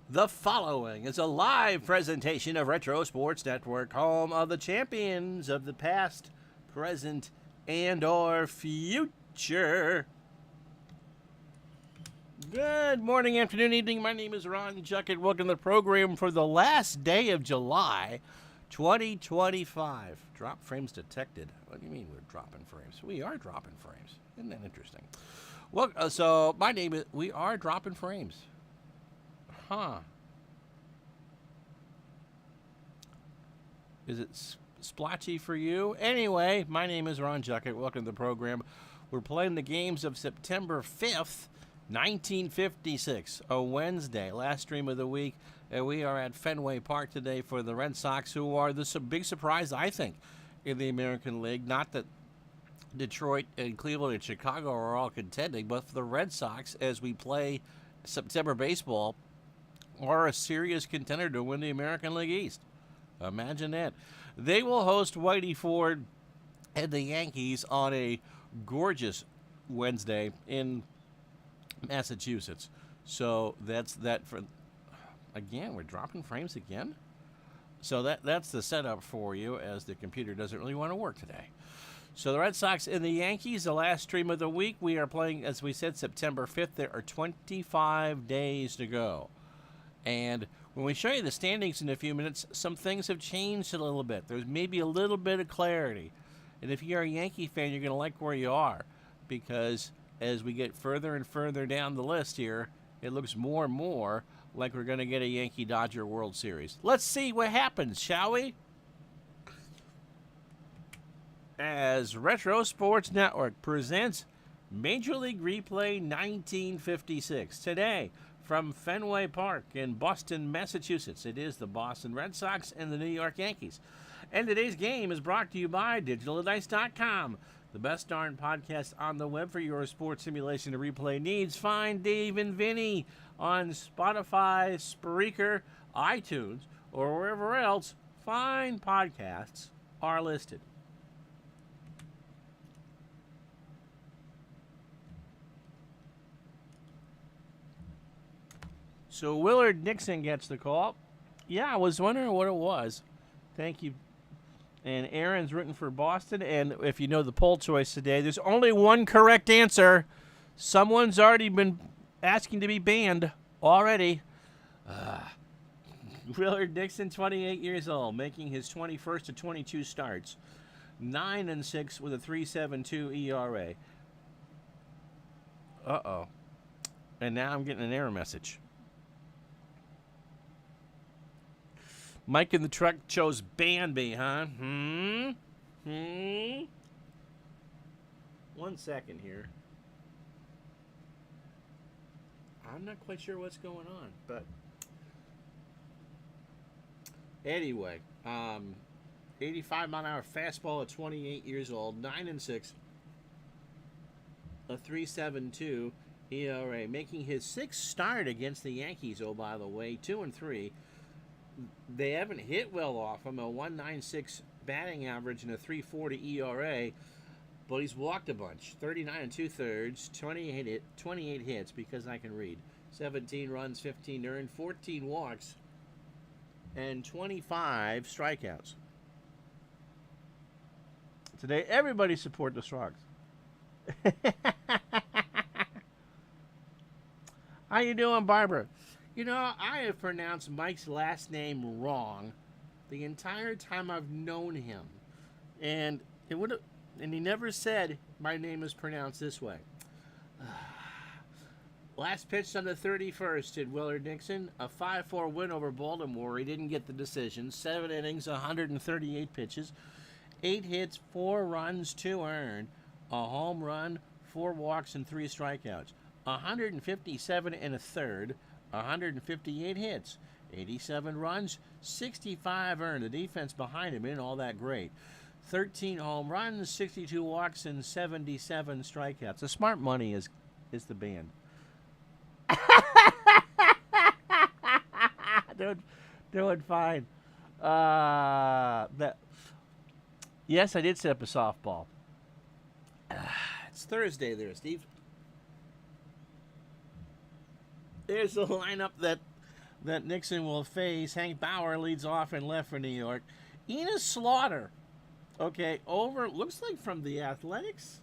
The following is a live presentation of Retro Sports Network, home of the champions of the past, present, and or future. Good morning, afternoon, evening. My name is Ron Juckett. Welcome to the program for the last day of July 2025. Drop frames detected. What do you mean we're dropping frames? We are dropping frames. Isn't that interesting? Well, so my name is, we are dropping frames. Huh. Is it splotchy for you? Anyway, my name is Ron Juckett. Welcome to the program. We're playing the games of September 5th, 1956, a Wednesday, last stream of the week. And we are at Fenway Park today for the Red Sox, who are the big surprise, I think, in the American League. Not that Detroit and Cleveland and Chicago are all contending, but for the Red Sox, as we play September baseball, are a serious contender to win the American League East. Imagine that. They will host Whitey Ford and the Yankees on a gorgeous Wednesday in Massachusetts. So that's that for... Again, we're dropping frames again? So that's the setup for you, as the computer doesn't really want to work today. So the Red Sox and the Yankees, the last stream of the week. We are playing, as we said, September 5th. There are 25 days to go. And when we show you the standings in a few minutes, some things have changed a little bit. There's maybe a little bit of clarity. And if you're a Yankee fan, you're going to like where you are, because as we get further and further down the list here, it looks more and more like we're going to get a Yankee-Dodger World Series. Let's see what happens, shall we? As Retro Sports Network presents Major League Replay 1956. Today, from Fenway Park in Boston, Massachusetts, it is the Boston Red Sox and the New York Yankees. And today's game is brought to you by DigitalDice.com, the best darn podcast on the web for your sports simulation and replay needs. Find Dave and Vinny on Spotify, Spreaker, iTunes, or wherever else fine podcasts are listed. So Willard Nixon gets the call. Yeah, I was wondering what it was. Thank you. And Aaron's written for Boston. And if you know the poll choice today, there's only one correct answer. Someone's already been asking to be banned already. Willard Nixon, 28 years old, making his 21st of 22 starts. 9-6 with a 3.72 ERA. Uh-oh. And now I'm getting an error message. Mike in the truck chose Bambi, huh? 1 second here. I'm not quite sure what's going on, but anyway, 85-mile-an-hour fastball at 28 years old, 9-6, a 3.72 ERA, making his sixth start against the Yankees. Oh, by the way, 2-3. They haven't hit well off him, a 1.96 batting average and a 3.40 ERA, but he's walked a bunch. 39 2/3, 28 hits, because I can read. 17 runs, 15 earned, 14 walks, and 25 strikeouts. Today, everybody support the Strokes. How you doing, Barbara? You know, I have pronounced Mike's last name wrong the entire time I've known him. And he never said my name is pronounced this way. Last pitch on the 31st did Willard Nixon, a 5-4 win over Baltimore. He didn't get the decision. 7 innings, 138 pitches, 8 hits, 4 runs, 2 earned, a home run, 4 walks, and 3 strikeouts. 157 and a third, 158 hits, 87 runs, 65 earned. The defense behind him isn't all that great. 13 home runs, 62 walks, and 77 strikeouts. The smart money is the band. Doing fine. Yes, I did set up a softball. It's Thursday there, Steve. There's a lineup that that Nixon will face. Hank Bauer leads off in left for New York. Enos Slaughter, okay, over, looks like from the Athletics,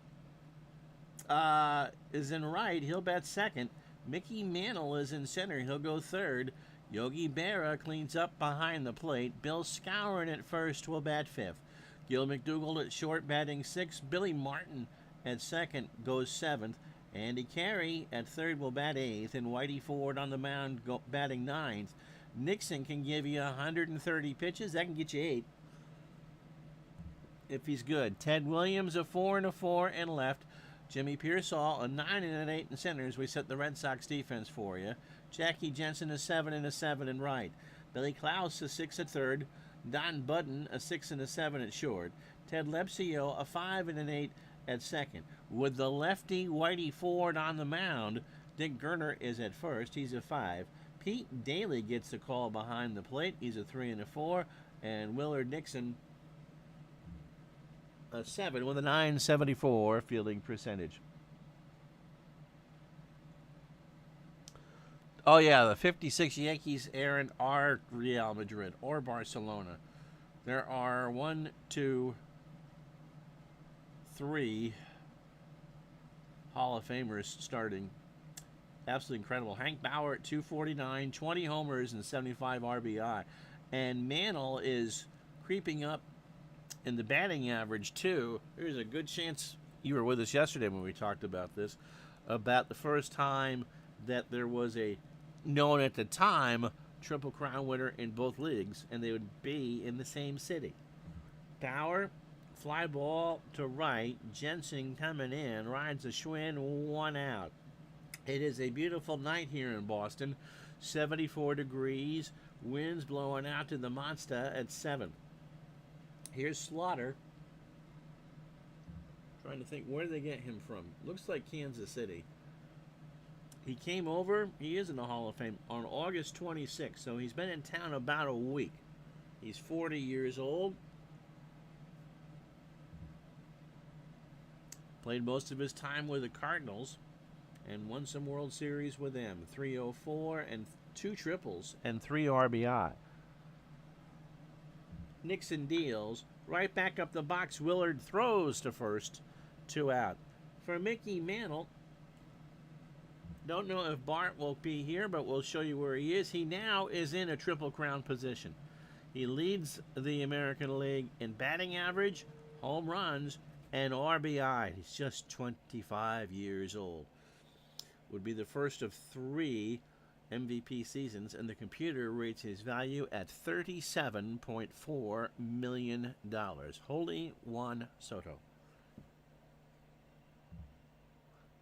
is in right. He'll bat second. Mickey Mantle is in center. He'll go third. Yogi Berra cleans up behind the plate. Bill Skowron at first will bat fifth. Gil McDougall at short batting sixth. Billy Martin at second goes seventh. Andy Carey at third will bat eighth. And Whitey Ford on the mound batting ninth. Nixon can give you 130 pitches. That can get you 8 if he's good. Ted Williams a 4 and a 4 and left. Jimmy Pearsall a 9 and an 8 in centers. We set the Red Sox defense for you. Jackie Jensen a 7 and a 7 in right. Billy Klaus a 6 at third. Don Budden a 6 and a 7 at short. Ted Lepsio a 5 and an 8 at second. With the lefty Whitey Ford on the mound, Dick Gerner is at first. He's a 5. Pete Daly gets the call behind the plate. He's a 3 and a 4. And Willard Nixon a 7 with a 974 fielding percentage. Oh, yeah, the 56 Yankees, Aaron, are Real Madrid or Barcelona. There are 1, 2, 3 Hall of Famers starting. Absolutely incredible. Hank Bauer at 249, 20 homers and 75 RBI. And Mantle is creeping up in the batting average, too. There's a good chance you were with us yesterday when we talked about this, about the first time that there was a known at the time Triple Crown winner in both leagues, and they would be in the same city. Bauer, fly ball to right. Jensen coming in, rides a Schwinn, 1 out. It is a beautiful night here in Boston. 74 degrees. Winds blowing out to the monster at 7. Here's Slaughter. Trying to think, where did they get him from? Looks like Kansas City. He came over, he is in the Hall of Fame, on August 26th, so he's been in town about a week. He's 40 years old. Played most of his time with the Cardinals and won some World Series with them. 304 and 2 triples and 3 RBI. Nixon deals. Right back up the box. Willard throws to first. 2 out. For Mickey Mantle, don't know if Bart will be here, but we'll show you where he is. He now is in a Triple Crown position. He leads the American League in batting average, home runs, and RBI. He's just 25 years old. Would be the first of 3 MVP seasons, and the computer rates his value at $37.4 million. Holy Juan Soto.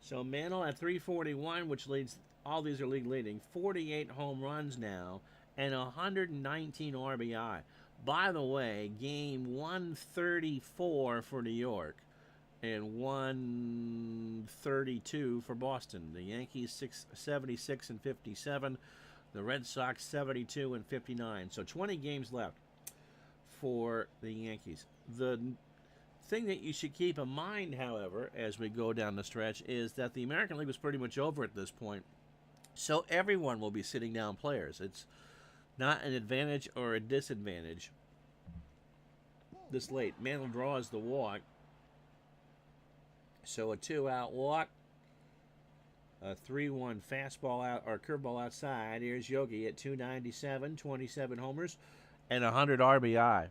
So Mantle at 341, which leads, all these are league leading, 48 home runs now, and 119 RBI. By the way, game 134 for New York, and 132 for Boston. The Yankees 76 and 57. The Red Sox 72 and 59. So 20 games left for the Yankees. The thing that you should keep in mind, however, as we go down the stretch, is that the American League was pretty much over at this point. So everyone will be sitting down players. It's not an advantage or a disadvantage this late. Mantle draws the walk. So a 2-out walk, a 3-1 fastball out or curveball outside. Here's Yogi at 297, 27 homers, and 100 RBI.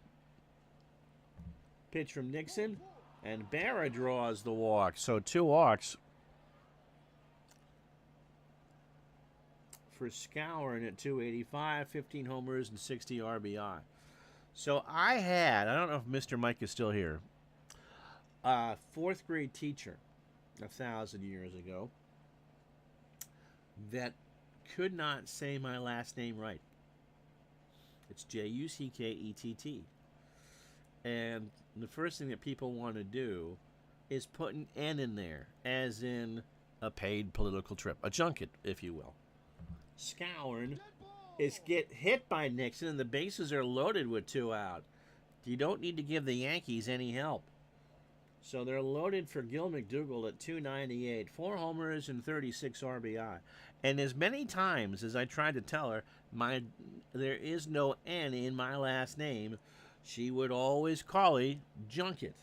Pitch from Nixon, and Berra draws the walk. So 2 walks for Skowron at 285, 15 homers, and 60 RBI. So I don't know if Mr. Mike is still here, a 4th grade teacher 1,000 years ago that could not say my last name right. It's Juckett. And the first thing that people want to do is put an N in there, as in a paid political trip, a junket, if you will. Skowron is get hit by Nixon, and the bases are loaded with 2 out. You don't need to give the Yankees any help. So they're loaded for Gil McDougall at 298, 4 homers and 36 RBI. And as many times as I tried to tell her, there is no N in my last name, she would always call me Junket.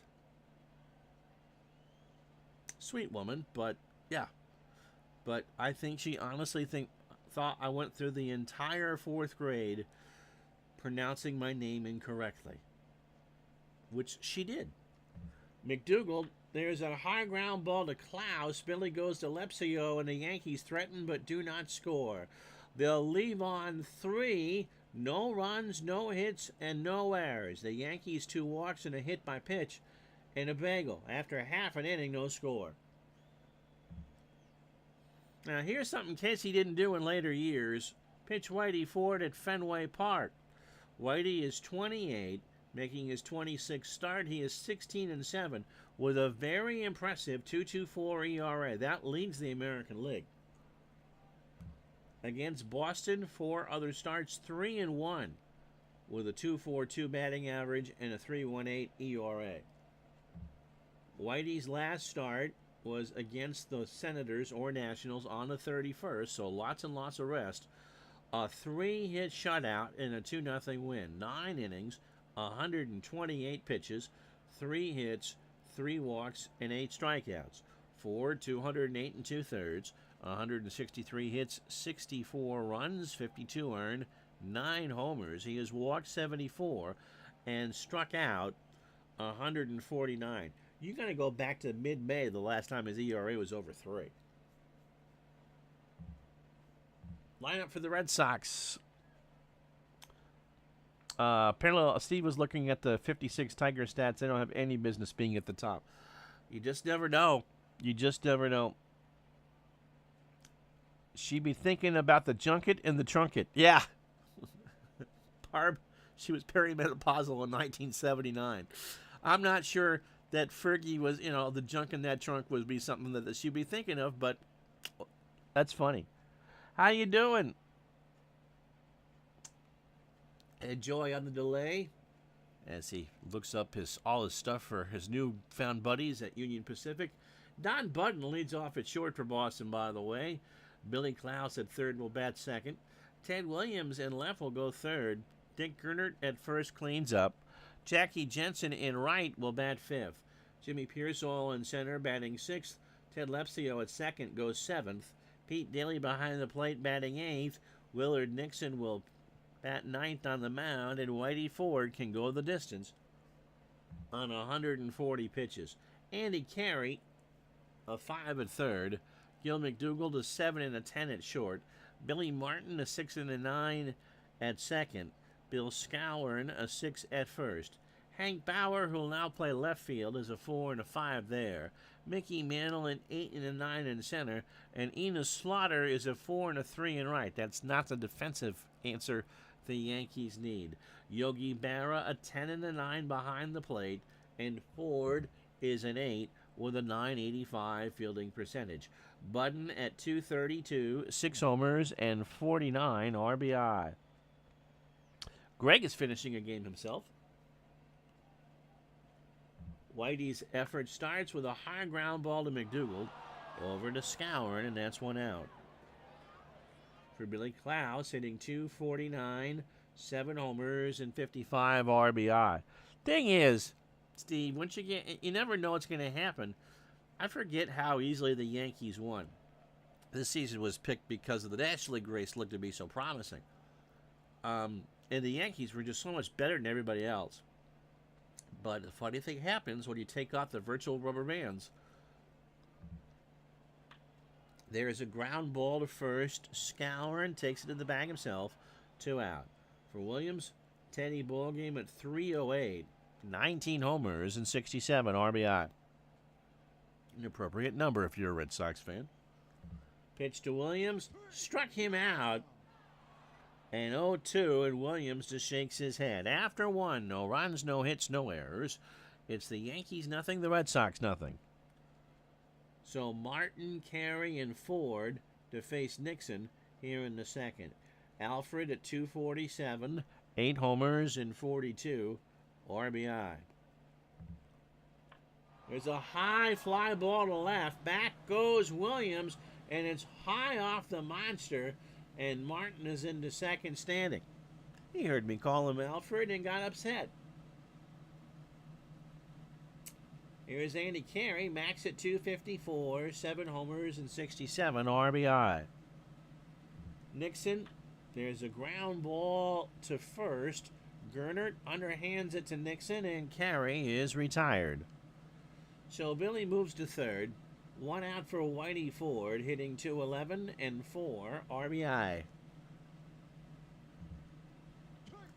Sweet woman, but yeah. But I think she honestly thought I went through the entire fourth grade pronouncing my name incorrectly, which she did. McDougall, there's a high ground ball to Klaus. Billy goes to Lepsio, and the Yankees threaten but do not score. They'll leave on 3, no runs, no hits, and no errors. The Yankees 2 walks and a hit by pitch and a bagel. After half an inning, no score. Now, here's something Casey didn't do in later years. Pitch Whitey Ford at Fenway Park. Whitey is 28, making his 26th start. He is 16-7 with a very impressive 2.24 ERA. That leads the American League. Against Boston, 4 other starts, 3-1 with a 2.42 batting average and a 3.18 ERA. Whitey's last start was against the Senators or Nationals on the 31st, so lots and lots of rest. A 3-hit shutout and a 2-0 win. 9 innings, 128 pitches, 3 hits, 3 walks, and 8 strikeouts. Ford, 208 2/3, 163 hits, 64 runs, 52 earned, 9 homers. He has walked 74 and struck out 149. You got to go back to mid-May, the last time his ERA was over 3. Lineup for the Red Sox. Apparently, Steve was looking at the 56 Tiger stats. They don't have any business being at the top. You just never know. You just never know. She be thinking about the junket and the trunket. Yeah. Barb, she was perimenopausal in 1979. I'm not sure that Fergie was, the junk in that trunk would be something that she'd be thinking of, but that's funny. How you doing? Joy on the delay as he looks up all his stuff for his newfound buddies at Union Pacific. Don Budden leads off at short for Boston, by the way. Billy Klaus at third will bat second. Ted Williams in left will go third. Dick Gernert at first cleans up. Jackie Jensen in right will bat fifth. Jimmy Pearsall in center batting sixth. Ted Lepsio at second goes seventh. Pete Daly behind the plate batting eighth. Willard Nixon will bat ninth on the mound, and Whitey Ford can go the distance on 140 pitches. Andy Carey a 5 at third. Gil McDougall to 7 and a 10 at short. Billy Martin a 6 and a 9 at second. Bill Skowron a 6 at first. Hank Bauer, who will now play left field, is a 4 and a 5 there. Mickey Mantle an 8 and a 9 in center, and Enos Slaughter is a 4 and a 3 in right. That's not the defensive answer the Yankees need. Yogi Berra a 10 and a 9 behind the plate, and Ford is an 8 with a .985 fielding percentage. Budden at 232, 6 homers and 49 RBI. Greg is finishing a game himself. Whitey's effort starts with a high ground ball to McDougall, over to Skowron, and that's one out. For Billy Klaus, hitting .249, 7 homers and 55 RBI. Thing is, Steve, once you never know what's going to happen. I forget how easily the Yankees won. This season was picked because of the National League race looked to be so promising. And the Yankees were just so much better than everybody else. But the funny thing happens when you take off the virtual rubber bands. There is a ground ball to first. Skowron takes it to the bag himself. 2 out. For Williams, Teddy ballgame at 308. 19 homers and 67 RBI. An appropriate number if you're a Red Sox fan. Pitch to Williams. Struck him out. And 0-2, and Williams just shakes his head. After 1, no runs, no hits, no errors. It's the Yankees nothing, the Red Sox nothing. So Martin, Carey, and Ford to face Nixon here in the second. Alfred at 247, 8 homers and 42 RBI. There's a high fly ball to left. Back goes Williams, and it's high off the monster, and Martin is into second standing. He heard me call him Alfred and got upset. Here's Andy Carey, max at 254, 7 homers and 67 RBI. Nixon, there's a ground ball to first. Gernert underhands it to Nixon, and Carey is retired. So Billy moves to third. 1 out for Whitey Ford, hitting .211 and 4 RBI.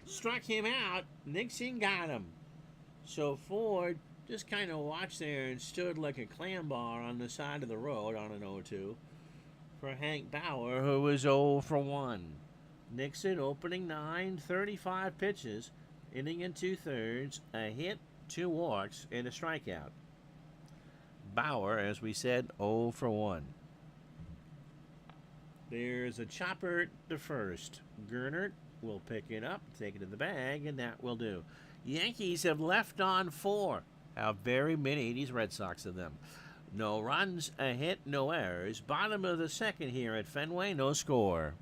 Struck him out. Nixon got him. So Ford just kind of watched there and stood like a clam bar on the side of the road on an 0-2 for Hank Bauer, who was 0 for 1. Nixon opening 9, 35 pitches, inning and 2/3, a hit, 2 walks, and a strikeout. Bauer, as we said, 0 for 1. There's a chopper to first. Gernert will pick it up, take it to the bag, and that will do. Yankees have left on 4. How very mid-80s Red Sox of them. No runs, a hit, no errors. Bottom of the second here at Fenway, no score.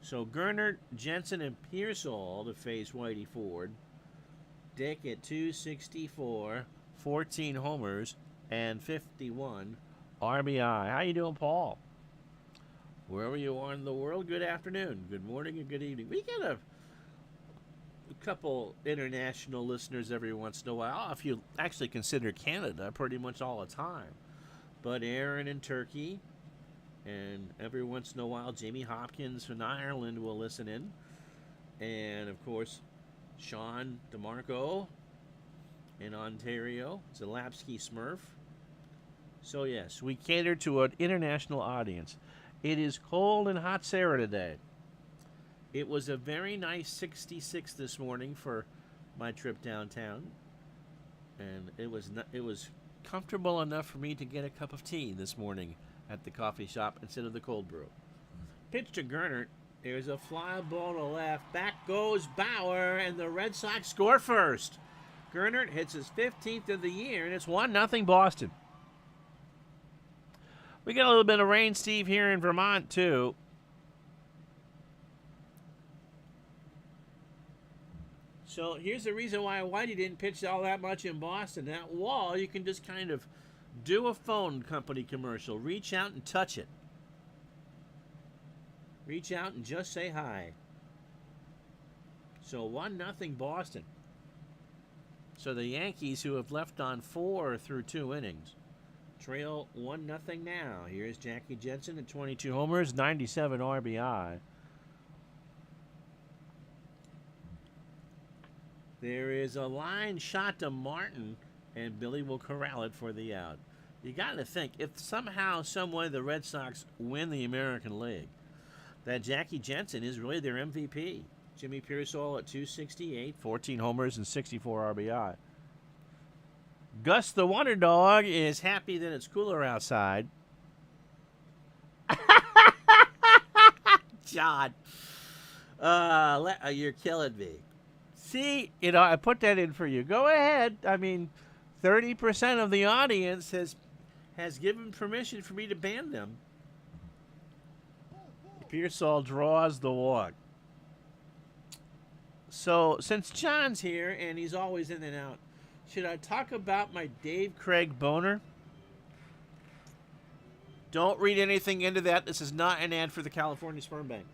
So Gernert, Jensen, and Pearsall to face Whitey Ford. Dick at 264, 14 homers, and 51 RBI. How you doing, Paul? Wherever you are in the world, good afternoon, good morning, and good evening. We get a couple international listeners every once in a while, if you actually consider Canada pretty much all the time. But Aaron in Turkey, and every once in a while Jamie Hopkins from Ireland will listen in. And, of course, Sean DeMarco in Ontario, Zalapsky Smurf. So, yes, we cater to an international audience. It is cold and hot Sarah today. It was a very nice 66 this morning for my trip downtown, and it was comfortable enough for me to get a cup of tea this morning at the coffee shop instead of the cold brew. Pitch to Gernert. There's a fly ball to left. Back goes Bauer, and the Red Sox score first. Gernert hits his 15th of the year, and it's 1-0 Boston. We got a little bit of rain, Steve, here in Vermont, too. So here's the reason why Whitey didn't pitch all that much in Boston. That wall, you can just kind of do a phone company commercial. Reach out and touch it. Reach out and just say hi. So 1-0 Boston. So the Yankees, who have left on 4 through 2 innings, trail 1-0 now. Here's Jackie Jensen at 22 homers, 97 RBI. There is a line shot to Martin, and Billy will corral it for the out. You got to think, if somehow, some way the Red Sox win the American League, that Jackie Jensen is really their MVP. Jimmy Pearsall at 268, 14 homers and 64 RBI. Gus the Wonder Dog is happy that it's cooler outside. John, you're killing me. See, I put that in for you. Go ahead. I mean, 30% of the audience has given permission for me to ban them. Pearsall draws the walk. So, since John's here, and he's always in and out, should I talk about my Dave Craig boner? Don't read anything into that. This is not an ad for the California Sperm Bank.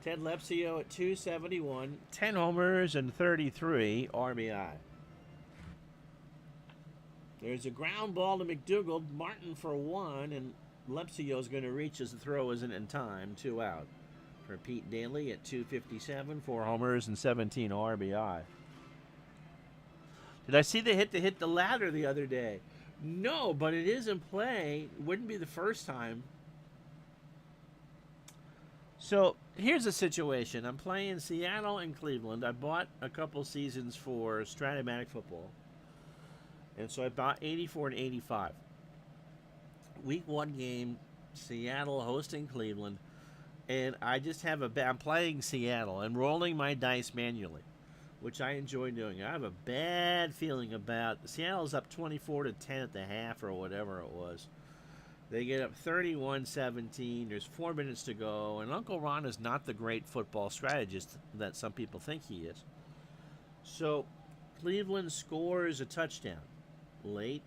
Ted Lepsio at 271, 10 homers and 33 RBI. There's a ground ball to McDougald, Martin for 1, and Lepsio's going to reach as the throw isn't in time, 2 out. For Pete Daly at 257, 4 homers and 17 RBI. Did I see the hit to hit the ladder the other day? No, but it is in play. It wouldn't be the first time. So here's the situation. I'm playing Seattle and Cleveland. I bought a couple seasons for Stratomatic football. And so I bought 84 and 85. Week 1 game, Seattle hosting Cleveland. And I just have I'm playing Seattle and rolling my dice manually. which I enjoy doing. I have a bad feeling about Seattle's up 24-10 at the half or whatever it was. They get up 31-17. There's 4 minutes to go, and Uncle Ron is not the great football strategist that some people think he is. So Cleveland scores a touchdown late.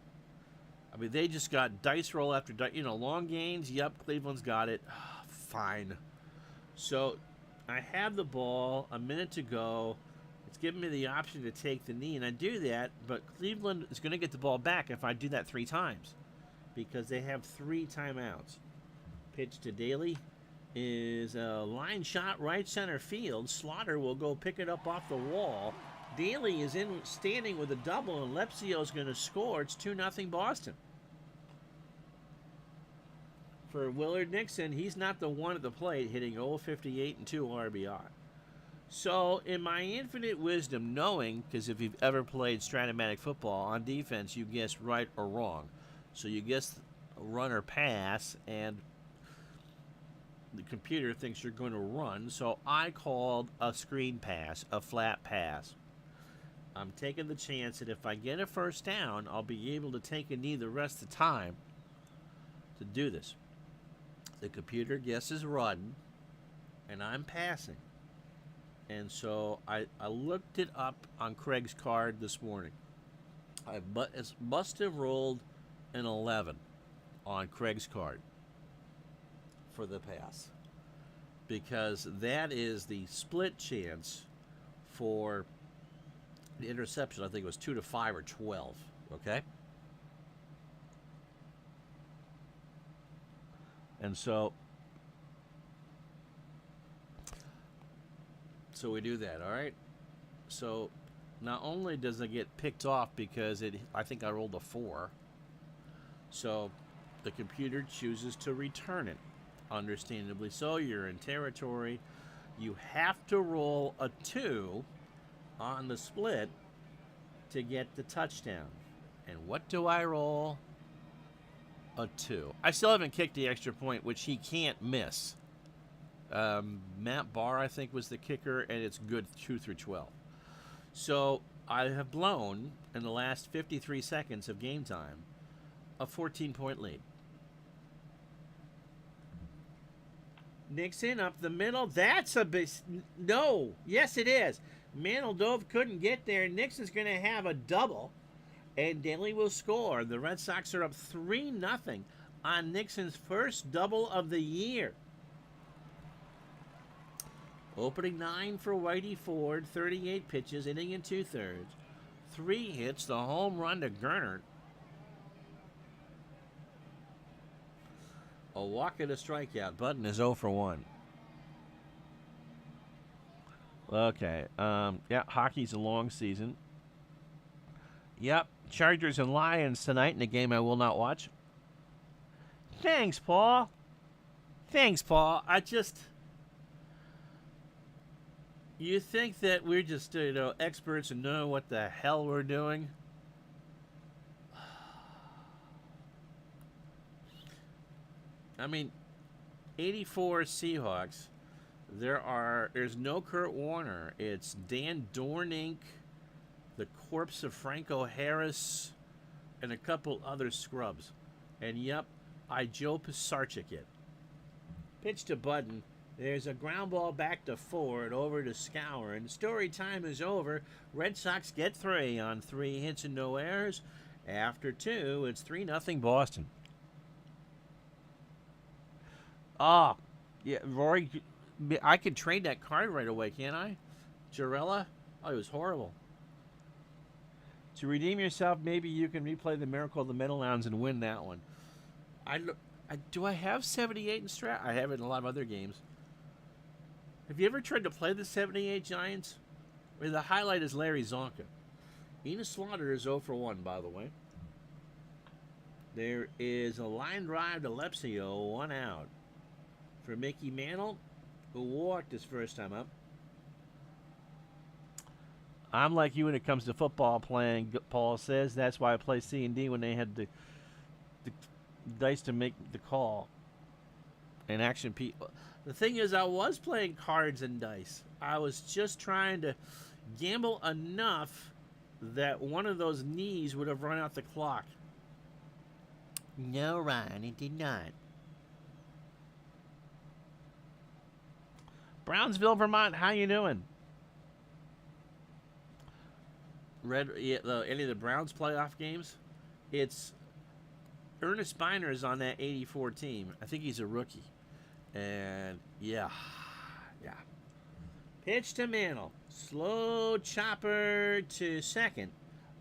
I mean, they just got dice roll after dice. Long gains. Yep, Cleveland's got it. Fine. So I have the ball, a minute to go. It's giving me the option to take the knee, and I do that, but Cleveland is going to get the ball back if I do that 3 times because they have 3 timeouts. Pitch to Daly is a line shot right center field. Slaughter will go pick it up off the wall. Daly is standing with a double, and Lepsio is going to score. It's 2-0 Boston. For Willard Nixon, he's not the one at the plate hitting 0-58 and 2 RBI. So, in my infinite wisdom, knowing, because if you've ever played Stratomatic football, on defense you guess right or wrong. So you guess run or pass, and the computer thinks you're going to run. So I called a screen pass, a flat pass. I'm taking the chance that if I get a first down, I'll be able to take a knee the rest of the time to do this. The computer guesses run, and I'm passing. And so I looked it up on Craig's card this morning. It must have rolled an 11 on Craig's card for the pass, because that is the split chance for the interception. I think it was 2-5 or 12. Okay. And so we do that, all right? So not only does it get picked off because I think I rolled a 4, so the computer chooses to return it. Understandably so, you're in territory. You have to roll a 2 on the split to get the touchdown. And what do I roll? A 2. I still haven't kicked the extra point, which he can't miss. Matt Barr, I think, was the kicker, and it's good 2-12. So I have blown, in the last 53 seconds of game time, a 14-point lead. Nixon up the middle. That's a big... No. Yes, it is. Manildove couldn't get there. Nixon's going to have a double, and Daly will score. The Red Sox are up 3-0 on Nixon's first double of the year. Opening 9 for Whitey Ford, 38 pitches, inning and 2/3. 3 hits, the home run to Gernert. A walk and a strikeout. Button is 0 for 1. Okay. Yeah, hockey's a long season. Yep. Chargers and Lions tonight in a game I will not watch. Thanks, Paul. You think that we're just, experts and know what the hell we're doing? I mean, 84 Seahawks. There's no Kurt Warner. It's Dan Dornink, the corpse of Franco Harris, and a couple other scrubs. And yep, I Joe Pisarcik it. Pitch to Budden. There's a ground ball back to Ford, over to Scour, and story time is over. Red Sox get 3 on 3 hits and no errors. After 2, it's 3-0 Boston. Oh, yeah, Rory, I could trade that card right away, can't I? Cinderella? Oh, it was horrible. To redeem yourself, maybe you can replay the Miracle of the Meadowlands and win that one. Do I have 78 in Strat? I have it in a lot of other games. Have you ever tried to play the 78 Giants? Where the highlight is Larry Zonka. Enos Slaughter is 0 for 1, by the way. There is a line drive to Lepsio, 1 out. For Mickey Mantle, who walked his first time up. I'm like you when it comes to football playing, Paul says. That's why I play C&D when they had the dice to make the call. And action P. The thing is, I was playing cards and dice. I was just trying to, Gamble enough that one of those knees would have run out the clock. No, Ryan, it did not. Brownsville, Vermont, how you doing? Any of the Browns playoff games? It's Ernest Biner is on that 84 team. I think he's a rookie. And, yeah. Pitch to Mantle. Slow chopper to second.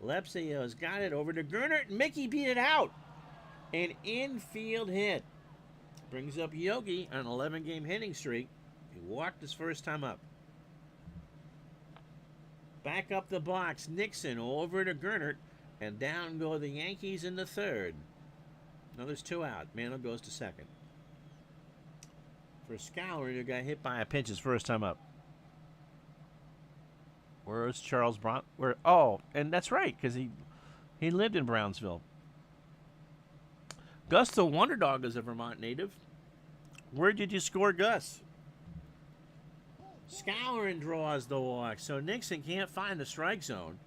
Lepsio's got it over to Gernert. Mickey beat it out. An infield hit. Brings up Yogi on an 11-game hitting streak. He walked his first time up. Back up the box. Nixon over to Gernert. And down go the Yankees in the third. Now there's 2 out. Mantle goes to second. For Scourer, who got hit by a pitch his first time up. Where's Charles Brown? And that's right, because he lived in Brownsville. Gus the Wonder Dog is a Vermont native. Where did you score, Gus? Scourin draws the walk, so Nixon can't find the strike zone.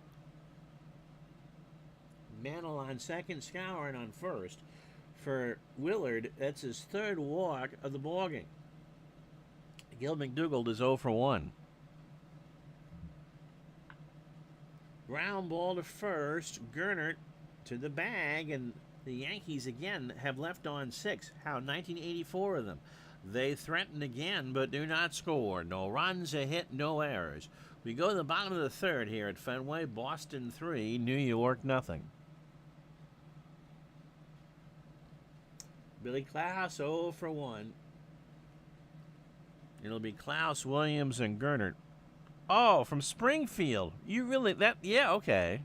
Mantle on second, Scourin on first. For Willard, that's his third walk of the ballgame. Gil McDougald is 0 for 1. Ground ball to first. Gernert to the bag, and the Yankees again have left on 6. How 1984 of them. They threaten again, but do not score. No runs, a hit, no errors. We go to the bottom of the third here at Fenway. Boston 3, New York nothing. Billy Klaus 0 for 1. It'll be Klaus, Williams, and Gernert. Oh, from Springfield. You really, yeah, okay.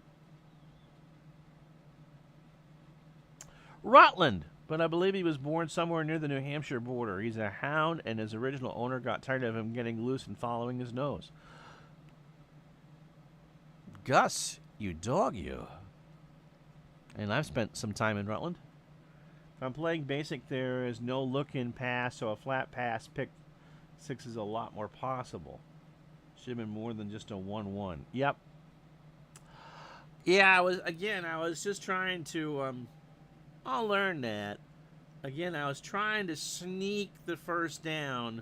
Rutland, but I believe he was born somewhere near the New Hampshire border. He's a hound, and his original owner got tired of him getting loose and following his nose. Gus, you dog, you. And I've spent some time in Rutland. If I'm playing basic, there is no look-in pass, so a flat pass pick 6 is a lot more possible. Should have been more than just a 1-1. Yep. Yeah, I was just trying to, I'll learn that. Again, I was trying to sneak the first down.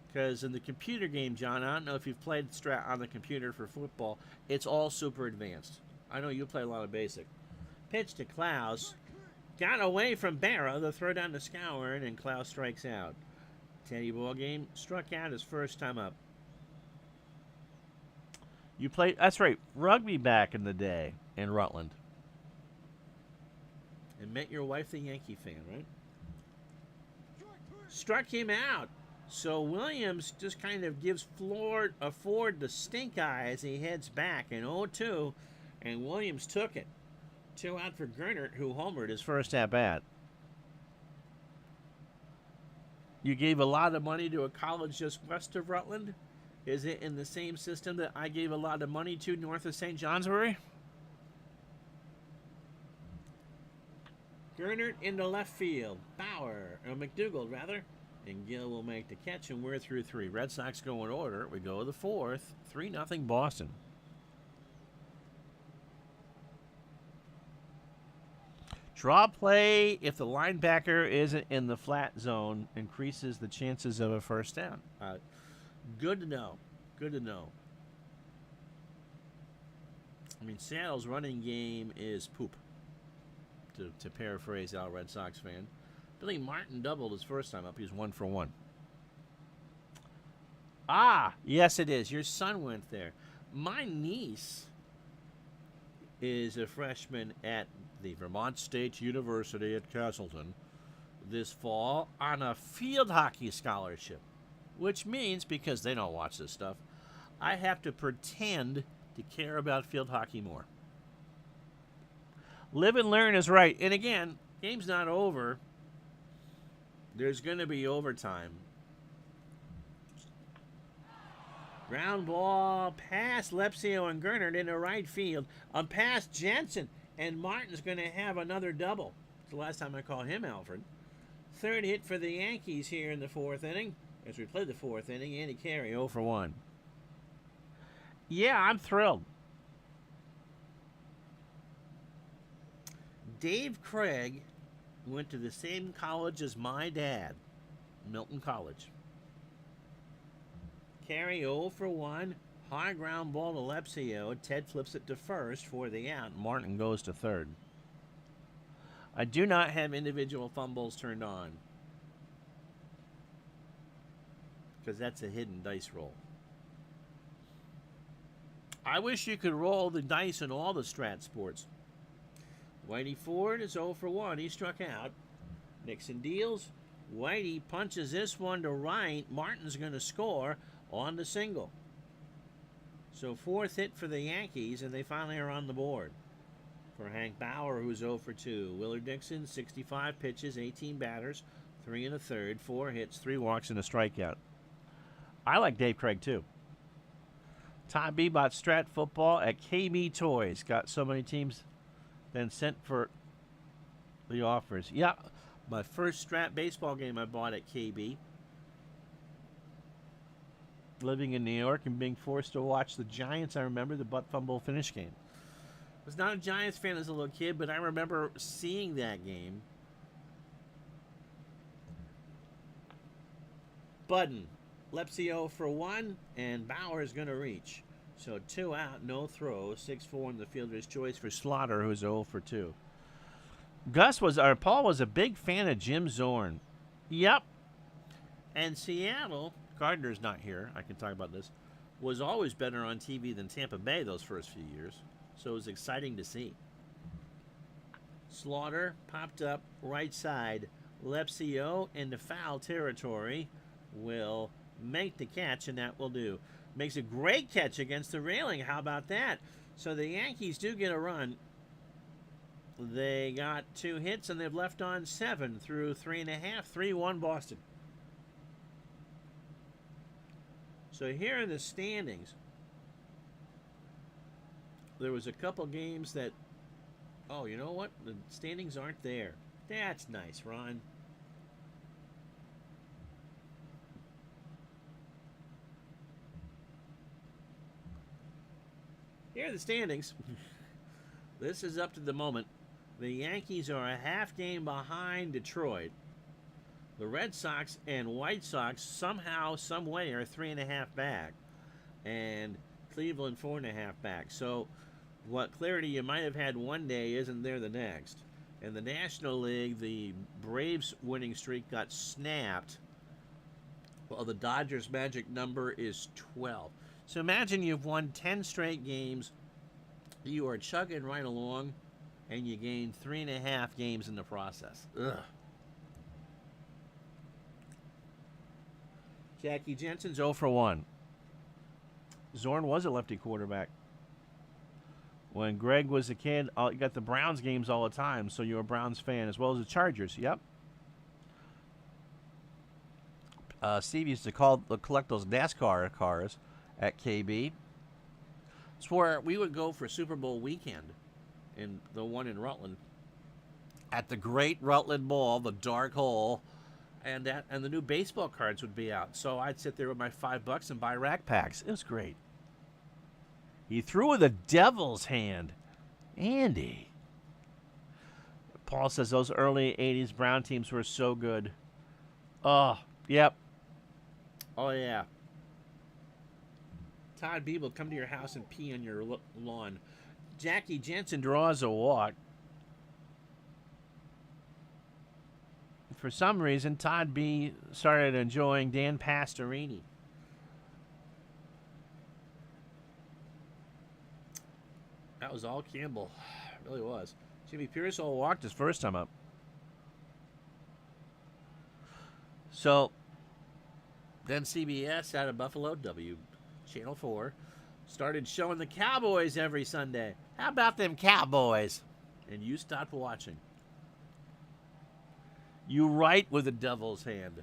Because in the computer game, John, I don't know if you've played Strat on the computer for football. It's all super advanced. I know you play a lot of basic. Pitch to Klaus. Got away from Barra. The throw down to Scourin, and Klaus strikes out. Teddy Ballgame struck out his first time up. You played, that's right, rugby back in the day in Rutland. And met your wife, the Yankee fan, right? Struck him out. So Williams just kind of gives Ford the stink eye as he heads back in 0-2, and Williams took it. 2 out for Gernert, who homered his first at-bat. You gave a lot of money to a college just west of Rutland? Is it in the same system that I gave a lot of money to north of St. Johnsbury? Gernert into left field. McDougald, rather. And Gill will make the catch, and we're through 3. Red Sox go in order. We go to the 4th. 3-0 Boston. Draw play if the linebacker isn't in the flat zone increases the chances of a first down. Good to know. Good to know. I mean, Seattle's running game is poop, to paraphrase our Red Sox fan. Billy Martin doubled his first time up. He was 1 for 1. Yes, it is. Your son went there. My niece is a freshman at the Vermont State University at Castleton this fall on a field hockey scholarship, which means, because they don't watch this stuff, I have to pretend to care about field hockey more. Live and learn is right. And again, game's not over. There's going to be overtime. Ground ball past Lepsio and Gernert into right field. Past Jensen. And Martin's going to have another double. It's the last time I call him Alfred. Third hit for the Yankees here in the 4th inning. As we play the 4th inning, Andy Carey 0 for 1. Yeah, I'm thrilled. Dave Craig went to the same college as my dad, Milton College. Carry 0 for 1. High ground ball to Lepsio. Ted flips it to first for the out. Martin goes to third. I do not have individual fumbles turned on, because that's a hidden dice roll. I wish you could roll the dice in all the Strat sports. Whitey Ford is 0 for 1. He struck out. Nixon deals. Whitey punches this one to right. Martin's going to score on the single. So fourth hit for the Yankees, and they finally are on the board. For Hank Bauer, who's 0 for 2. Willard Dixon, 65 pitches, 18 batters, 3 1/3, 4 hits, 3 walks, and a strikeout. I like Dave Craig, too. Todd B bought Strat football at KB Toys. Got so many teams then sent for the offers. Yeah, my first Strat baseball game I bought at KB. Living in New York and being forced to watch the Giants, I remember the butt fumble finish game. I was not a Giants fan as a little kid, but I remember seeing that game. Budden, Lepsio for 1, and Bauer is going to reach. So 2 out, no throw, 6-4 in the fielder's choice for Slaughter, who's 0 for 2. Paul was a big fan of Jim Zorn. Yep. And Seattle, Gardner's not here, I can talk about this, was always better on TV than Tampa Bay those first few years. So it was exciting to see. Slaughter popped up right side. Lepsio in the foul territory will make the catch, and that will do. Makes a great catch against the railing. How about that? So the Yankees do get a run. They got 2 hits, and they've left on 7 through 3.5. 3-1 Boston. So here in the standings, there was a couple games that, oh, you know what? The standings aren't there. That's nice, Ron. Here are the standings. This is up to the moment. The Yankees are a half game behind Detroit. The Red Sox and White Sox somehow, some way, are 3.5 back. And Cleveland 4.5 back. So what clarity you might have had one day isn't there the next. In the National League, the Braves winning streak got snapped. Well, the Dodgers' magic number is 12. So imagine you've won 10 straight games. You are chugging right along, and you gain 3.5 games in the process. Ugh. Jackie Jensen's 0 for 1. Zorn was a lefty quarterback. When Greg was a kid, you got the Browns games all the time, so you're a Browns fan, as well as the Chargers. Yep. Steve used to collect those NASCAR cars at KB. It's where we would go for Super Bowl weekend, in the one in Rutland, at the great Rutland Mall, the dark hole, and the new baseball cards would be out. So I'd sit there with my $5 and buy rack packs. It was great. He threw with a devil's hand. Andy. Paul says those early 80s Brown teams were so good. Oh, yep. Oh, yeah. Todd B will come to your house and pee on your lawn. Jackie Jensen draws a walk. For some reason, Todd B started enjoying Dan Pastorini. That was all Campbell. It really was. Jimmy Pearsall walked his first time up. So, then CBS out of Buffalo, Channel 4, started showing the Cowboys every Sunday. How about them Cowboys? And you stopped watching. You write with a devil's hand.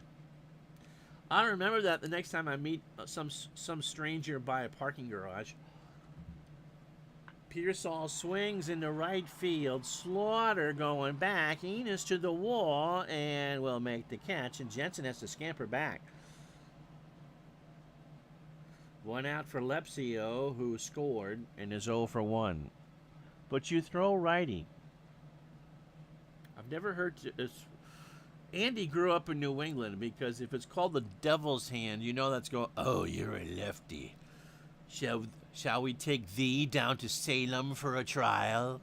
I remember that the next time I meet some stranger by a parking garage. Pearsall swings into right field. Slaughter going back. Enos to the wall and will make the catch. And Jensen has to scamper back. One out for Lepsio, who scored and is 0 for 1. But you throw righty. I've never heard Andy grew up in New England, because if it's called the devil's hand, you know that's going, oh, you're a lefty. Shall we take thee down to Salem for a trial?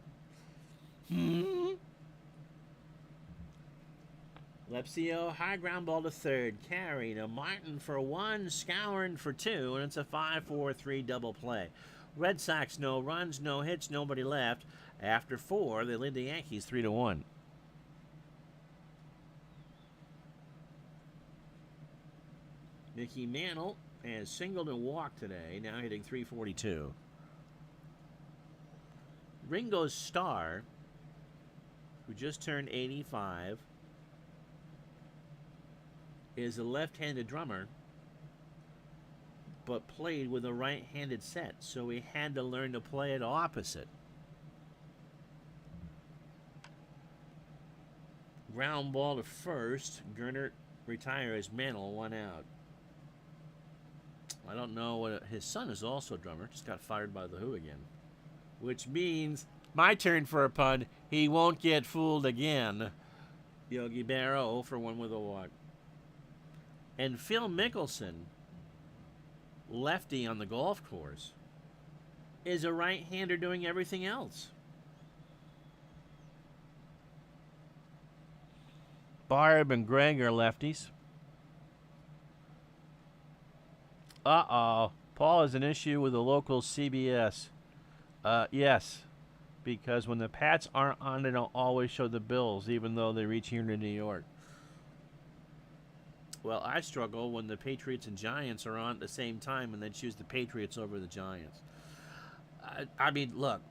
Lepsio, high ground ball to third, carry to Martin for 1, Scourin for 2, and it's a 5-4-3 double play. Red Sox, no runs, no hits, nobody left. After 4, they lead the Yankees 3-1. Mickey Mantle has singled and walked today, now hitting .342. Ringo Starr, who just turned 85, is a left-handed drummer, but played with a right-handed set, so he had to learn to play it opposite. Ground ball to first. Gernert retires. Mantle, 1 out. I don't know what his son is also a drummer. Just got fired by the Who again, which means my turn for a pun. He won't get fooled again. Yogi Berra 0 for 1 with a walk. And Phil Mickelson, lefty on the golf course, is a right-hander doing everything else. Barb and Greg are lefties. Uh-oh. Paul has an issue with the local CBS. Yes, because when the Pats aren't on, they don't always show the Bills, even though they reach here to New York. Well, I struggle when the Patriots and Giants are on at the same time and then choose the Patriots over the Giants. I mean, look,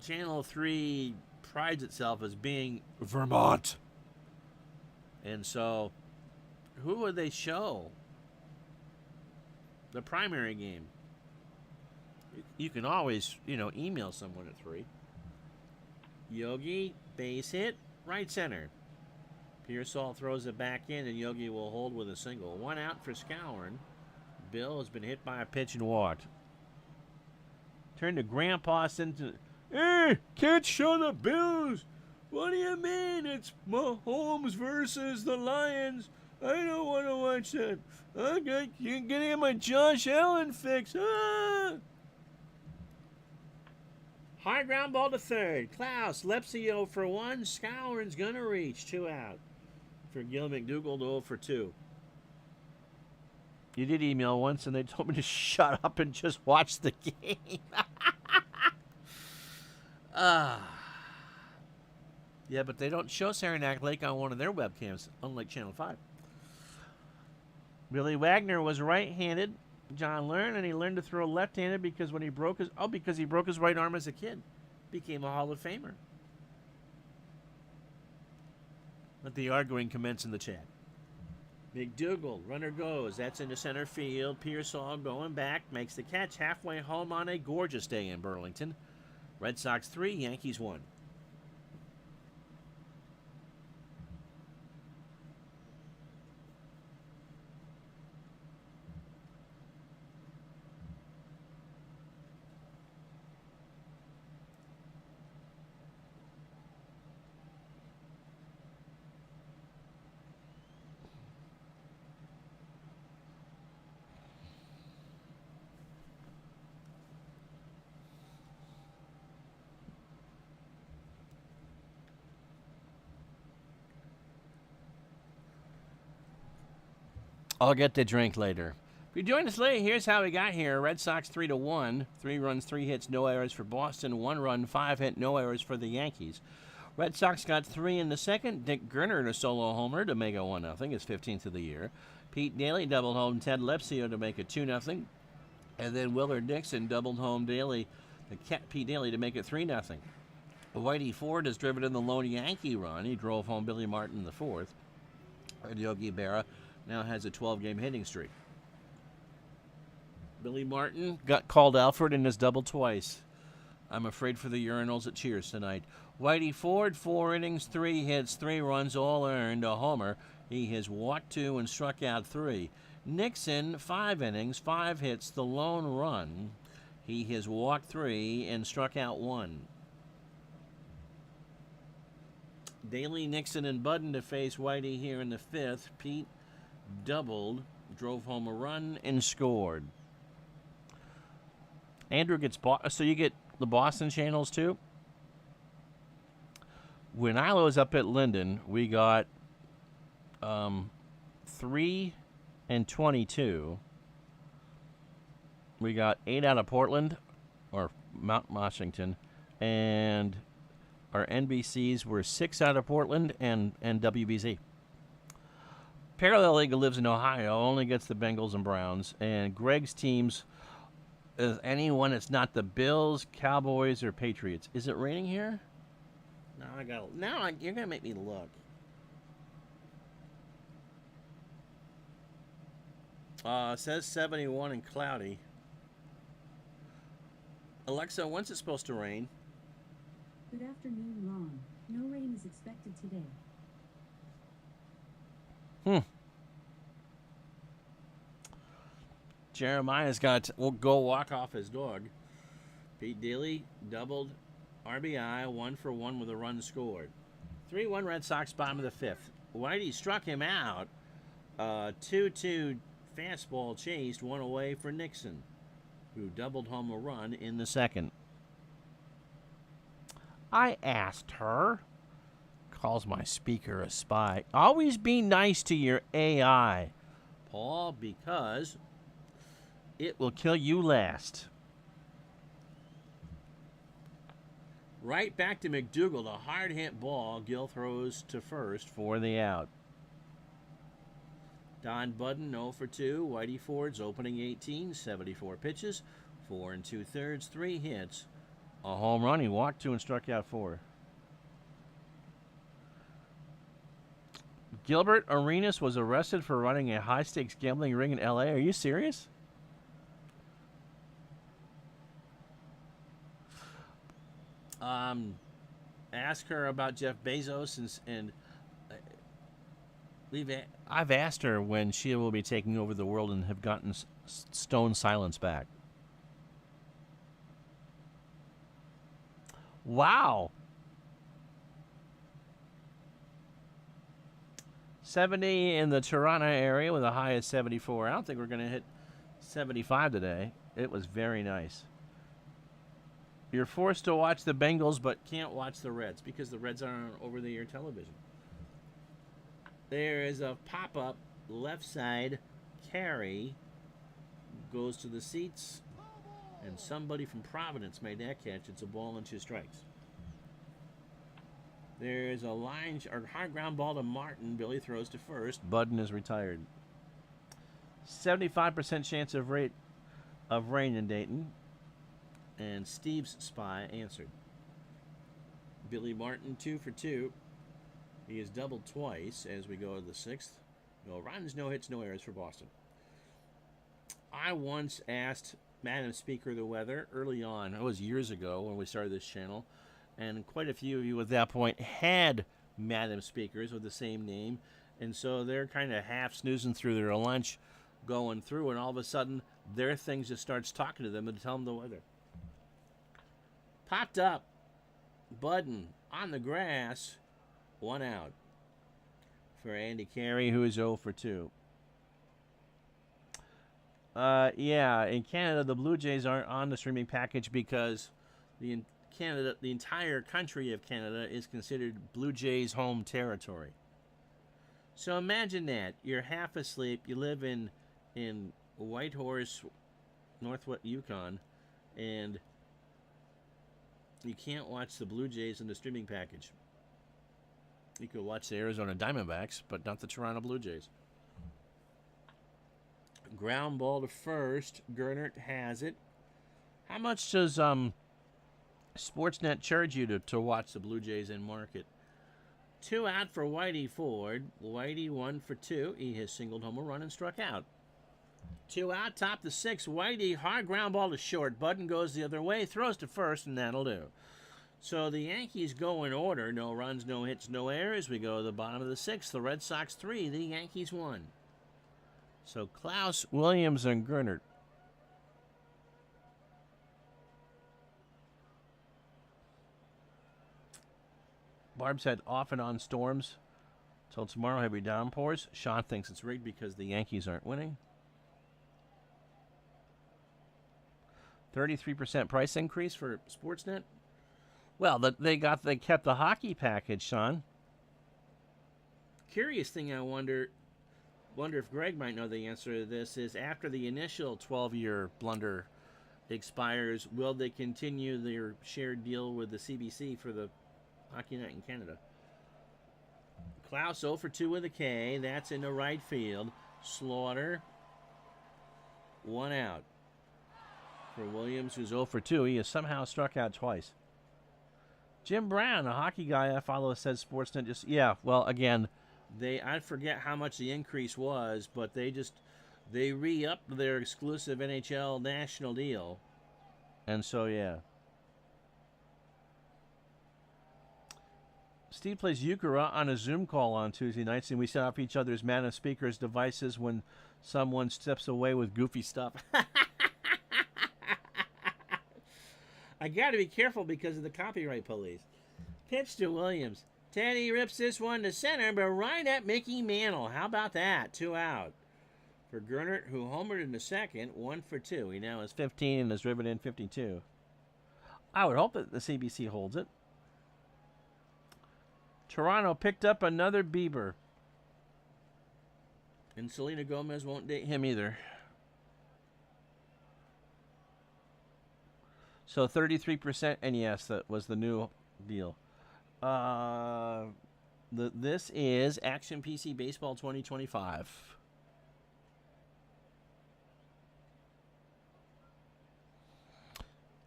Channel 3 prides itself as being Vermont. And so, who would they show? The primary game. You can always, email someone at 3. Yogi, base hit, right center. Pearsall throws it back in, and Yogi will hold with a single. 1 out for Scourin. Bill has been hit by a pitch and walked. Turn to Grandpa Sinton. Hey, can't show the Bills. What do you mean? It's Mahomes versus the Lions. I don't want to watch that. I can't get my Josh Allen fix. Ah! High ground ball to third. Klaus, Lepsio for 1. Scourin's gonna reach. 2 out. For Gil McDougall, 0 for 2. You did email once, and they told me to shut up and just watch the game. Yeah, but they don't show Saranac Lake on one of their webcams, unlike Channel 5. Billy Wagner was right-handed. John learned, and he learned to throw left-handed because he broke his right arm as a kid. Became a Hall of Famer. Let the arguing commence in the chat. McDougall, runner goes. That's into center field. Pearsall going back, makes the catch halfway home on a gorgeous day in Burlington. Red Sox 3, Yankees 1. I'll get the drink later. If you joined us late, here's how we got here. Red Sox 3-1. 3 runs, 3 hits, no errors for Boston. 1 run, 5 hit, no errors for the Yankees. Red Sox got 3 in the second. Dick Gernert, a solo homer to make it 1-0. His 15th of the year. Pete Daly doubled home Ted Lepsio to make it 2-0. And then Willard Dixon doubled home Pete Daly to make it 3-0. Whitey Ford has driven in the lone Yankee run. He drove home Billy Martin in the 4th. And Yogi Berra now has a 12-game hitting streak. Billy Martin got called Alfred and has doubled twice. I'm afraid for the urinals at Cheers tonight. Whitey Ford, 4 innings, 3 hits, 3 runs, all earned, a homer. He has walked 2 and struck out 3. Nixon, 5 innings, 5 hits, the lone run. He has walked 3 and struck out 1. Daly, Nixon, and Budden to face Whitey here in the 5th. Pete doubled, drove home a run, and scored. Andrew gets so you get the Boston channels too. When I was up at Linden, we got 3 and 22. We got 8 out of Portland, or Mount Washington, and our NBCs were 6 out of Portland and WBZ. Parallel League lives in Ohio, only gets the Bengals and Browns, and Greg's teams is anyone that's not the Bills, Cowboys, or Patriots. Is it raining here? You're gonna make me look. It says 71 and cloudy. Alexa, when's it supposed to rain? Good afternoon, Ron. No rain is expected today. Jeremiah's will go walk off his dog. Pete Daly doubled, RBI, 1 for 1 with a run scored. 3-1 Red Sox, bottom of the 5th. Whitey struck him out. 2-2 fastball chased, 1 away for Nixon, who doubled home a run in the 2nd. I asked her. Calls my speaker a spy. Always be nice to your AI, Paul, because it will kill you last. Right back to McDougal. The hard hit ball. Gill throws to first for the out. Don Budden 0 for 2. Whitey Ford's opening 18, 74 pitches, 4 2/3, 3 hits, a home run. He walked 2 and struck out 4. Gilbert Arenas was arrested for running a high-stakes gambling ring in L.A. Are you serious? Ask her about Jeff Bezos and I've asked her when she will be taking over the world and have gotten stone silence back. Wow. 70 in the Toronto area with a high of 74. I don't think we're going to hit 75 today. It was very nice. You're forced to watch the Bengals but can't watch the Reds because the Reds aren't on over-the-air television. There is a pop-up left side carry. Goes to the seats. And somebody from Providence made that catch. It's a ball and 2 strikes. There's a high ground ball to Martin. Billy throws to first. Budden is retired. 75% chance of rain in Dayton. And Steve's spy answered. Billy Martin 2 for 2. He has doubled twice as we go to the 6th. No runs, no hits, no errors for Boston. I once asked Madam Speaker the weather early on. It was years ago when we started this channel. And quite a few of you at that point had Madam Speakers with the same name. And so they're kind of half snoozing through their lunch, going through, and all of a sudden their thing just starts talking to them and tell them the weather. Popped up. Budden on the grass. 1 out for Andy Carey, who is 0 for 2. Yeah, in Canada, the Blue Jays aren't on the streaming package because the entire country of Canada is considered Blue Jays home territory. So imagine that. You're half asleep. You live in Whitehorse, Northwest Yukon, and you can't watch the Blue Jays in the streaming package. You could watch the Arizona Diamondbacks, but not the Toronto Blue Jays. Ground ball to first. Gernert has it. How much does Sportsnet charge you to watch the Blue Jays in market? 2 out for Whitey Ford. Whitey 1 for 2. He has singled home a run and struck out. 2 out, top the 6th. Whitey, hard ground ball to short. Budden goes the other way, throws to first, and that'll do. So the Yankees go in order. No runs, no hits, no errors. We go to the bottom of the 6th. The Red Sox 3, the Yankees 1. So Klaus, Williams, and Gernert. Barb said off and on storms till tomorrow, heavy downpours. Sean thinks it's rigged because the Yankees aren't winning. 33% price increase for Sportsnet. Well, they kept the hockey package, Sean. Curious thing, I wonder if Greg might know the answer to this, is after the initial 12-year blunder expires, will they continue their shared deal with the CBC for the Hockey Night in Canada? Klaus 0 for 2 with a K. That's in the right field. Slaughter, 1 out. For Williams, who's 0 for 2, he has somehow struck out twice. Jim Brown, a hockey guy I follow, said Sportsnet just, yeah, well, again, I forget how much the increase was, but they re-upped their exclusive NHL national deal. And so, yeah. Steve plays euchre on a Zoom call on Tuesday nights, and we set off each other's mana speakers devices when someone steps away with goofy stuff. I got to be careful because of the copyright police. Pitch to Williams. Teddy rips this one to center, but right at Mickey Mantle. How about that? 2 out. For Gernert, who homered in the second, 1 for 2. He now has 15 and has driven in 52. I would hope that the CBC holds it. Toronto picked up another Bieber. And Selena Gomez won't date him either. So 33%, and yes, that was the new deal. This is Action PC Baseball 2025.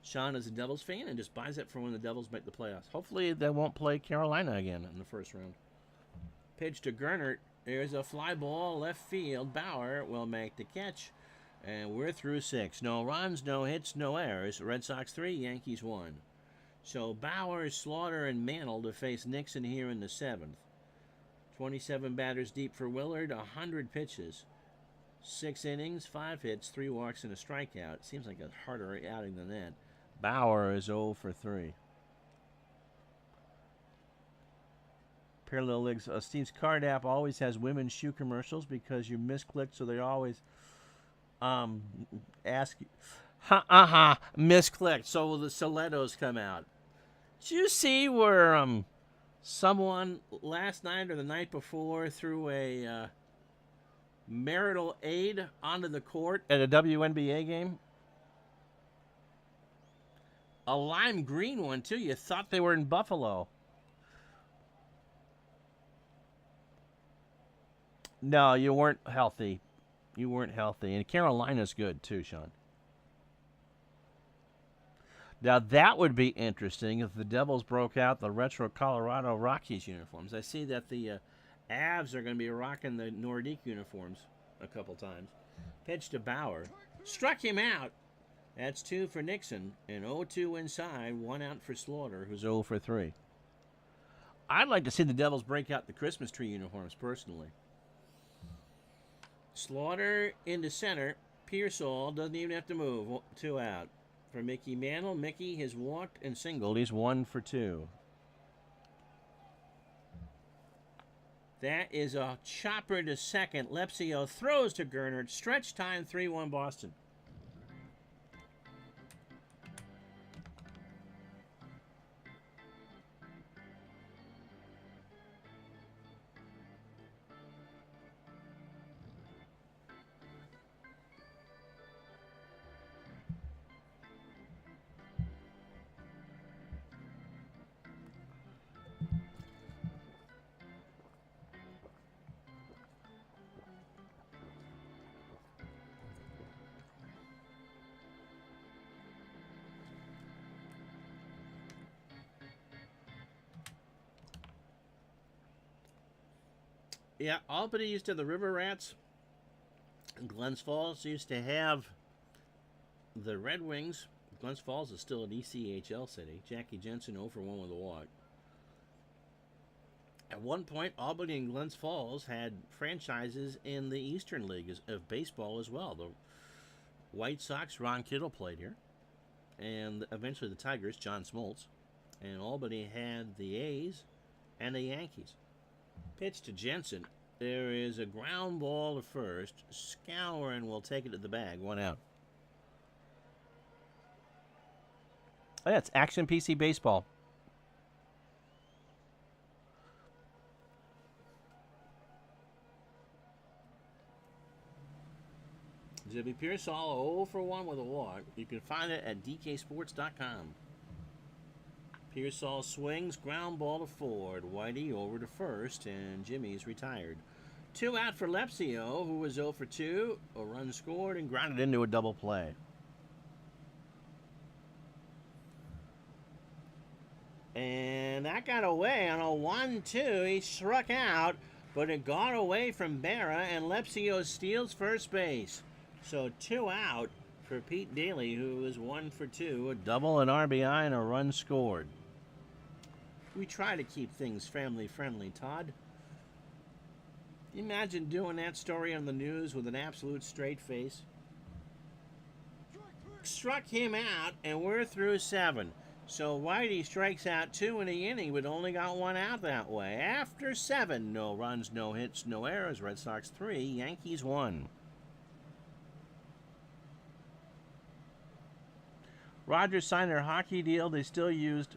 Sean is a Devils fan and just buys it for when the Devils make the playoffs. Hopefully they won't play Carolina again in the first round. Pitch to Gernert. There's a fly ball left field. Bauer will make the catch. And we're through 6. No runs, no hits, no errors. Red Sox 3, Yankees 1. So Bauer, Slaughter, and Mantle to face Nixon here in the 7th. 27 batters deep for Willard, 100 pitches. 6 innings, 5 hits, 3 walks, and a strikeout. Seems like a harder outing than that. Bauer is 0 for 3. Parallel Leagues. Steve's card app always has women's shoe commercials because you misclicked, so they always ask you. Misclicked. So the stilettos come out. Did you see where someone last night or the night before threw a marital aid onto the court at a WNBA game? A lime green one, too. You thought they were in Buffalo. No, you weren't healthy. You weren't healthy. And Carolina's good, too, Sean. Now, that would be interesting if the Devils broke out the retro Colorado Rockies uniforms. I see that the Avs are going to be rocking the Nordique uniforms a couple times. Pitch to Bauer. Struck him out. That's 2 for Nixon. And 0-2 inside. 1 out for Slaughter, who's 0 for 3. I'd like to see the Devils break out the Christmas tree uniforms, personally. Slaughter into center. Pearsall doesn't even have to move. 2 out. For Mickey Mantle, Mickey has walked and singled. He's 1 for 2. That is a chopper to second. Lepsio throws to Gernert. Stretch time, 3-1 Boston. Yeah, Albany used to have the River Rats. Glens Falls used to have the Red Wings. Glens Falls is still an ECHL city. Jackie Jensen 0 for 1 with a walk. At one point, Albany and Glens Falls had franchises in the Eastern League of baseball as well. The White Sox, Ron Kittle played here, and eventually the Tigers, John Smoltz. And Albany had the A's and the Yankees. Pitch to Jensen. There is a ground ball to first. Scourin will take it to the bag. 1 out. Oh, yeah, it's Action PC Baseball. Jimmy Pearsall 0 for 1 with a walk. You can find it at dksports.com. Pearsall swings, ground ball to Ford. Whitey over to first, and Jimmy's retired. 2 out for Lepsio, who was 0 for 2. A run scored and grounded into a double play. And that got away on a 1-2. He struck out, but it got away from Berra, and Lepsio steals first base. So 2 out for Pete Daly, who was 1 for 2. A double, an RBI, and a run scored. We try to keep things family-friendly, Todd. Imagine doing that story on the news with an absolute straight face. Struck him out, and we're through 7. So Whitey strikes out 2 in the inning, but only got 1 out that way. After 7, no runs, no hits, no errors. Red Sox 3, Yankees 1. Rogers signed their hockey deal. They still used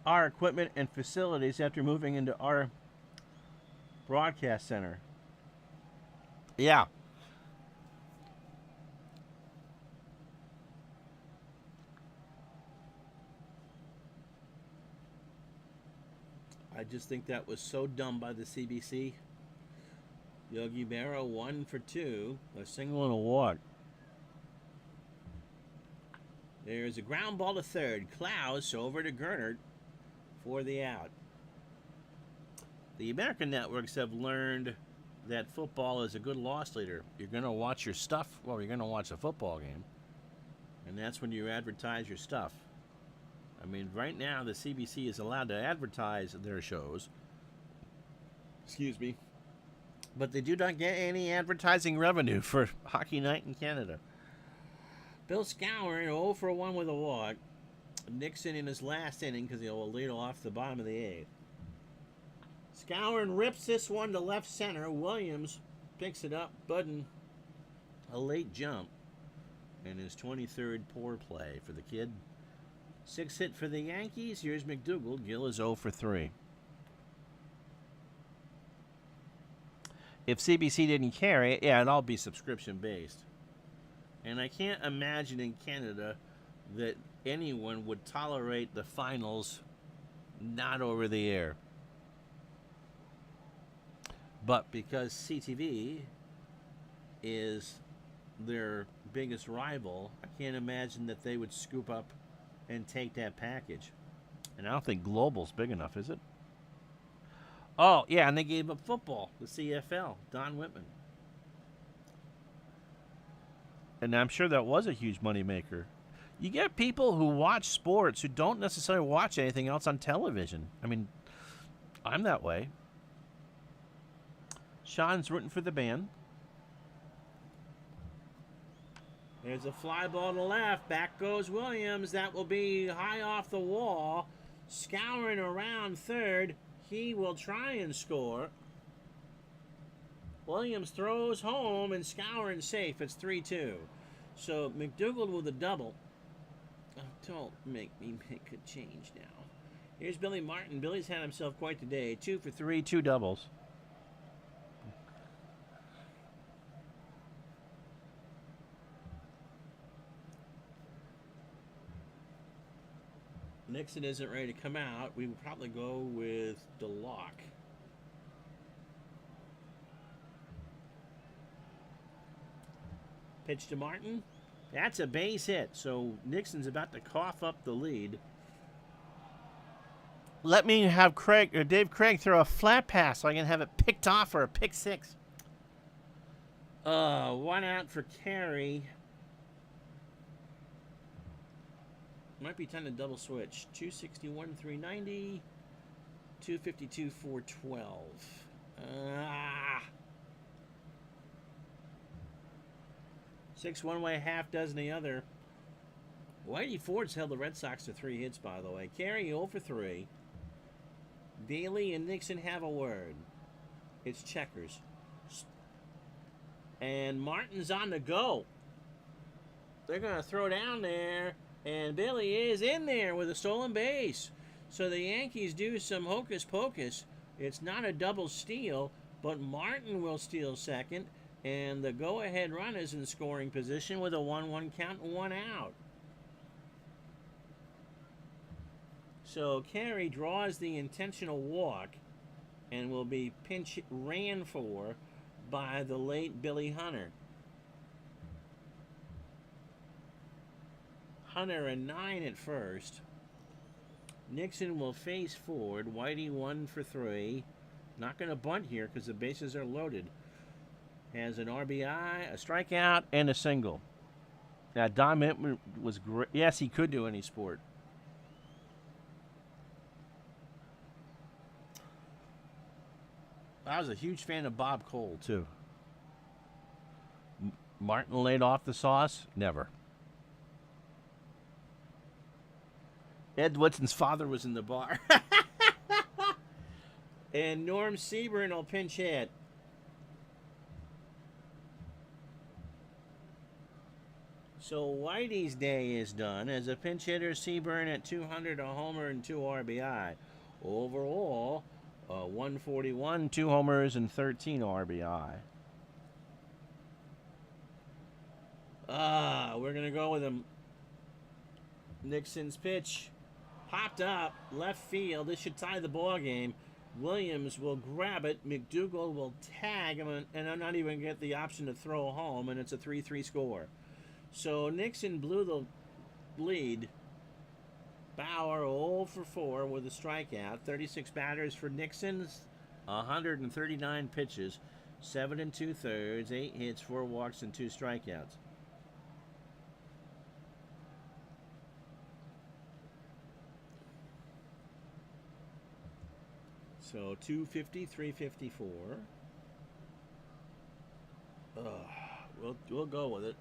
our equipment and facilities after moving into our broadcast center. Yeah. I just think that was so dumb by the CBC. Yogi Berra 1 for 2, a single and a walk. There's a ground ball to third. Klaus over to Gernert for the out. The American networks have learned that football is a good loss leader. You're going to watch your stuff. Well, you're going to watch a football game. And that's when you advertise your stuff. I mean, right now, the CBC is allowed to advertise their shows. Excuse me. But they do not get any advertising revenue for Hockey Night in Canada. Bill Scourin 0 for 1 with a walk. Nixon in his last inning because he'll lead off the bottom of the 8th. Scourin rips this one to left center. Williams picks it up. Budden, a late jump. And his 23rd poor play for the kid. 6 hit for the Yankees. Here's McDougal. Gill is 0 for 3. If CBC didn't carry it, yeah, it'd all be subscription-based. And I can't imagine in Canada that anyone would tolerate the finals not over the air. But because CTV is their biggest rival, I can't imagine that they would scoop up and take that package. And I don't think Global's big enough, is it? Oh, yeah, and they gave up football, the CFL, Don Whitman. And I'm sure that was a huge moneymaker. You get people who watch sports who don't necessarily watch anything else on television. I mean, I'm that way. Sean's rooting for the band. There's a fly ball to left. Back goes Williams. That will be high off the wall. Scouring around third. He will try and score. Williams throws home, and Scourin safe. It's 3-2. So McDougal with a double. Oh, don't make me make a change now. Here's Billy Martin. Billy's had himself quite the day. 2 for 3, 2 doubles. Nixon isn't ready to come out. We would probably go with DeLocke. Pitch to Martin. That's a base hit. So Nixon's about to cough up the lead. Let me have Craig or Dave Craig throw a flat pass so I can have it picked off for a pick 6. 1 out for Carey. Might be time to double switch. 261, 390. 252, 412. Ah. 6 one way, half dozen the other. Whitey Ford's held the Red Sox to 3 hits, by the way. Carey 0 for 3. Bailey and Nixon have a word. It's checkers. And Martin's on the go. They're going to throw down there. And Bailey is in there with a stolen base. So the Yankees do some hocus pocus. It's not a double steal, but Martin will steal second. And the go-ahead run is in scoring position with a 1-1 count and 1 out. So Carey draws the intentional walk and will be pinch ran for by the late Billy Hunter. Hunter a 9 at first. Nixon will face forward. Whitey 1 for 3. Not going to bunt here because the bases are loaded. Has an RBI, a strikeout, and a single. Now, Don Mittman was great. Yes, he could do any sport. I was a huge fan of Bob Cole, too. Martin laid off the sauce? Never. Ed Woodson's father was in the bar. And Norm Seaburn will pinch hit. So Whitey's day is done. As a pinch hitter, Seaburn at 200, a homer, and 2 RBI. Overall, 141, 2 homers, and 13 RBI. We're going to go with him. Nixon's pitch popped up left field. This should tie the ball game. Williams will grab it. McDougal will tag him, and I'm not even get the option to throw home, and it's a 3-3 score. So Nixon blew the lead. Bauer 0 for 4 with a strikeout. 36 batters for Nixon. 139 pitches. 7 2/3. 8 hits, 4 walks, and 2 strikeouts. So 250, 354. We'll go with it.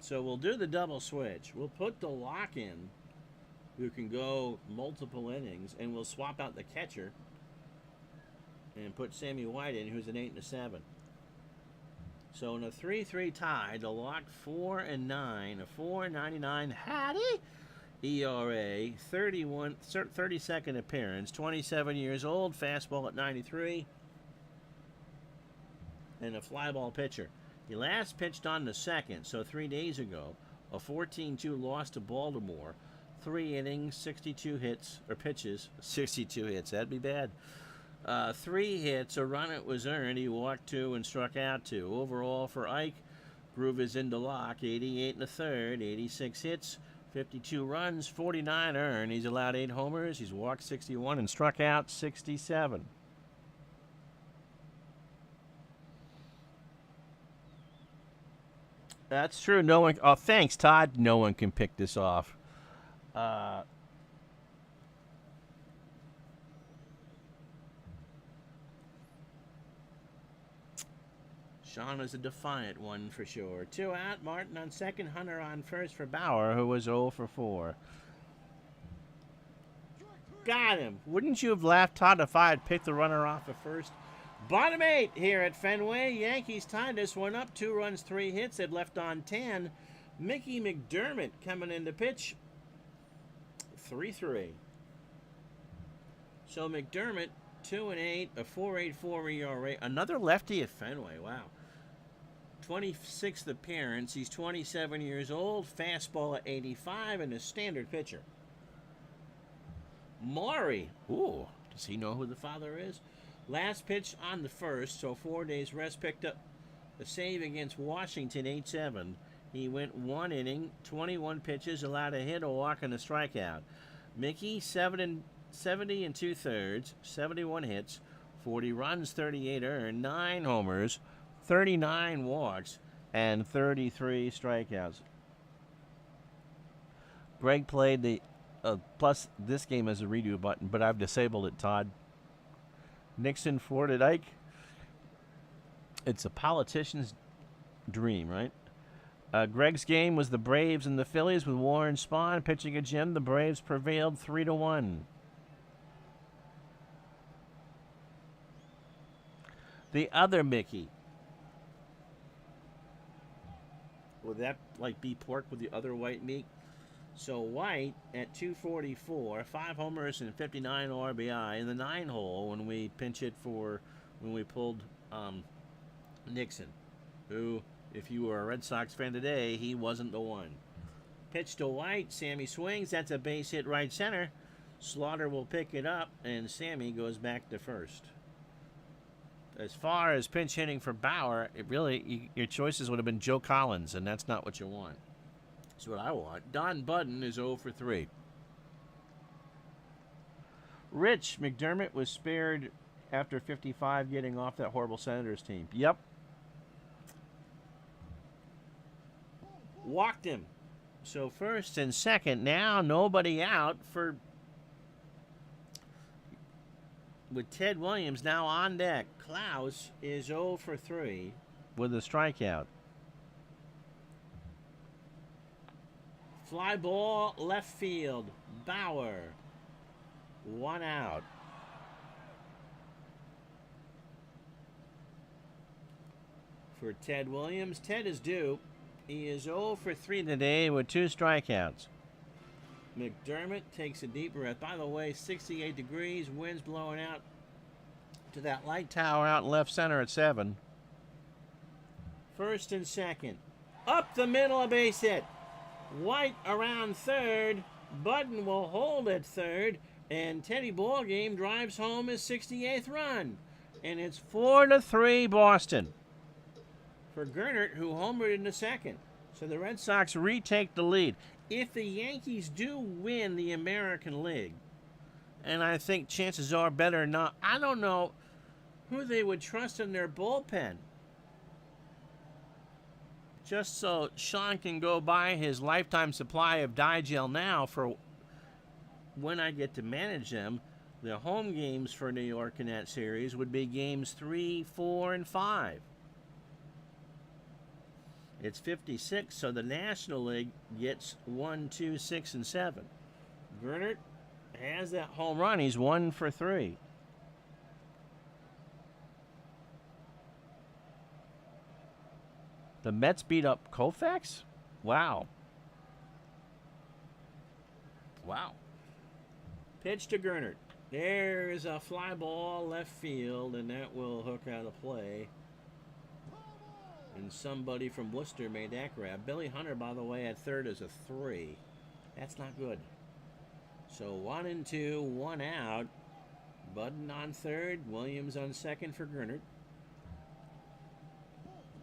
So we'll do the double switch. We'll put the lock in, who can go multiple innings, and we'll swap out the catcher and put Sammy White in, who's an 8 and a 7. So in a 3-3 tie, the lock 4 and 9, a 4.99 Hattie ERA, 32nd appearance, 27 years old, fastball at 93, and a fly ball pitcher. He last pitched on the 2nd, so 3 days ago, a 14-2 loss to Baltimore, 3 innings, 62 hits, or pitches, 62 hits, that'd be bad. 3 hits, a run it was earned. He walked 2 and struck out 2. Overall for Ike, groove is into lock, 88 1/3, 86 hits, 52 runs, 49 earned. He's allowed 8 homers. He's walked 61 and struck out 67. That's true. No one. Oh, thanks, Todd. No one can pick this off. Sean is a defiant one for sure. 2 out. Martin on second. Hunter on first for Bauer, who was 0 for 4. Got him. Wouldn't you have laughed, Todd, if I had picked the runner off at first? Bottom 8 here at Fenway. Yankees tied this one up. 2 runs, 3 hits. They'd left on 10. Mickey McDermott coming in to pitch. 3-3. So McDermott, 2 and 8, a 4.84 ERA. Another lefty at Fenway. Wow. 26th appearance. He's 27 years old. Fastball at 85 and a standard pitcher. Maury. Ooh, does he know who the father is? Last pitch on the 1st, so 4 days rest. Picked up the save against Washington, 8-7. He went 1 inning, 21 pitches, allowed a hit, a walk, and a strikeout. Mickey, 7 70 and 2/3, 71 hits, 40 runs, 38 earned, 9 homers, 39 walks, and 33 strikeouts. Greg played the plus this game as a redo button, but I've disabled it, Todd. Nixon, Florida Dyke. It's a politician's dream, right? Greg's game was the Braves and the Phillies with Warren Spahn pitching a gem. The Braves prevailed 3-1. The other Mickey. Would that like be pork with the other white meat? So White at 244, 5 homers and 59 RBI in the 9-hole when we pulled Nixon, who, if you were a Red Sox fan today, he wasn't the one. Pitch to White, Sammy swings, that's a base hit right center. Slaughter will pick it up, and Sammy goes back to first. As far as pinch hitting for Bauer, your choices would have been Joe Collins, and that's not what you want. That's what I want. Don Budden is 0 for 3. Rich McDermott was spared after 55 getting off that horrible Senators team. Yep. Walked him. So first and second. Now nobody out for... With Ted Williams now on deck. Klaus is 0 for 3 with a strikeout. Fly ball left field. Bauer. 1 out. For Ted Williams. Ted is due. He is 0 for 3 today with 2 strikeouts. McDermott takes a deep breath. By the way, 68 degrees. Wind's blowing out to that light tower out in left center at 7. First and second. Up the middle, a base hit. White around third. Budden will hold at third. And Teddy Ballgame drives home his 68th run. And it's 4-3 Boston. For Gernert, who homered in the second. So the Red Sox retake the lead. If the Yankees do win the American League, and I think chances are better not, I don't know who they would trust in their bullpen. Just so Sean can go buy his lifetime supply of Digel now for when I get to manage them. The home games for New York in that series would be games 3, 4, and 5. It's 56, so the National League gets 1, 2, 6, and 7. Gernert has that home run. He's 1 for 3. The Mets beat up Koufax? Wow. Wow. Pitch to Gernert. There's a fly ball left field, and that will hook out of play. And somebody from Worcester made that grab. Billy Hunter, by the way, at third is a 3. That's not good. So 1 and 2, 1 out. Budden on third. Williams on second for Gernert.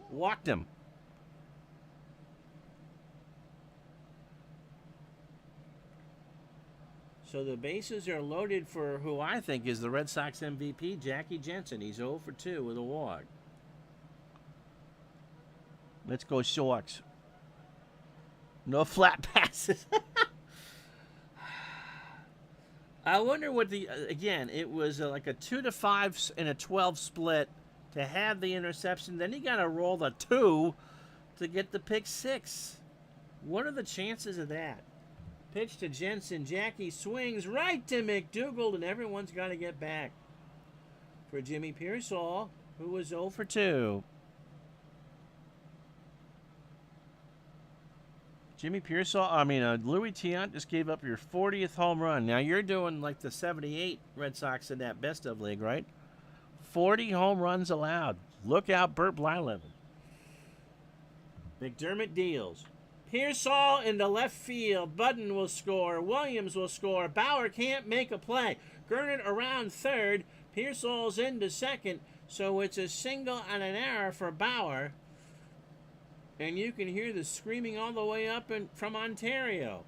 Walked him. So the bases are loaded for who I think is the Red Sox MVP, Jackie Jensen. He's 0 for 2 with a walk. Let's go Sox. No flat passes. I wonder what again, it was like a 2-5 and a 12 split to have the interception. Then you got to roll the 2 to get the pick 6. What are the chances of that? Pitch to Jensen. Jackie swings right to McDougald, and everyone's got to get back. For Jimmy Pearsall, who was 0 for 2. Louis Tiant just gave up your 40th home run. Now you're doing like the 78 Red Sox in that best of league, right? 40 home runs allowed. Look out, Burt Blyleven. McDermott deals. Pearsall into left field. Budden will score. Williams will score. Bauer can't make a play. Gernert around third. Pearsall's into second. So it's a single and an error for Bauer. And you can hear the screaming all the way up from Ontario.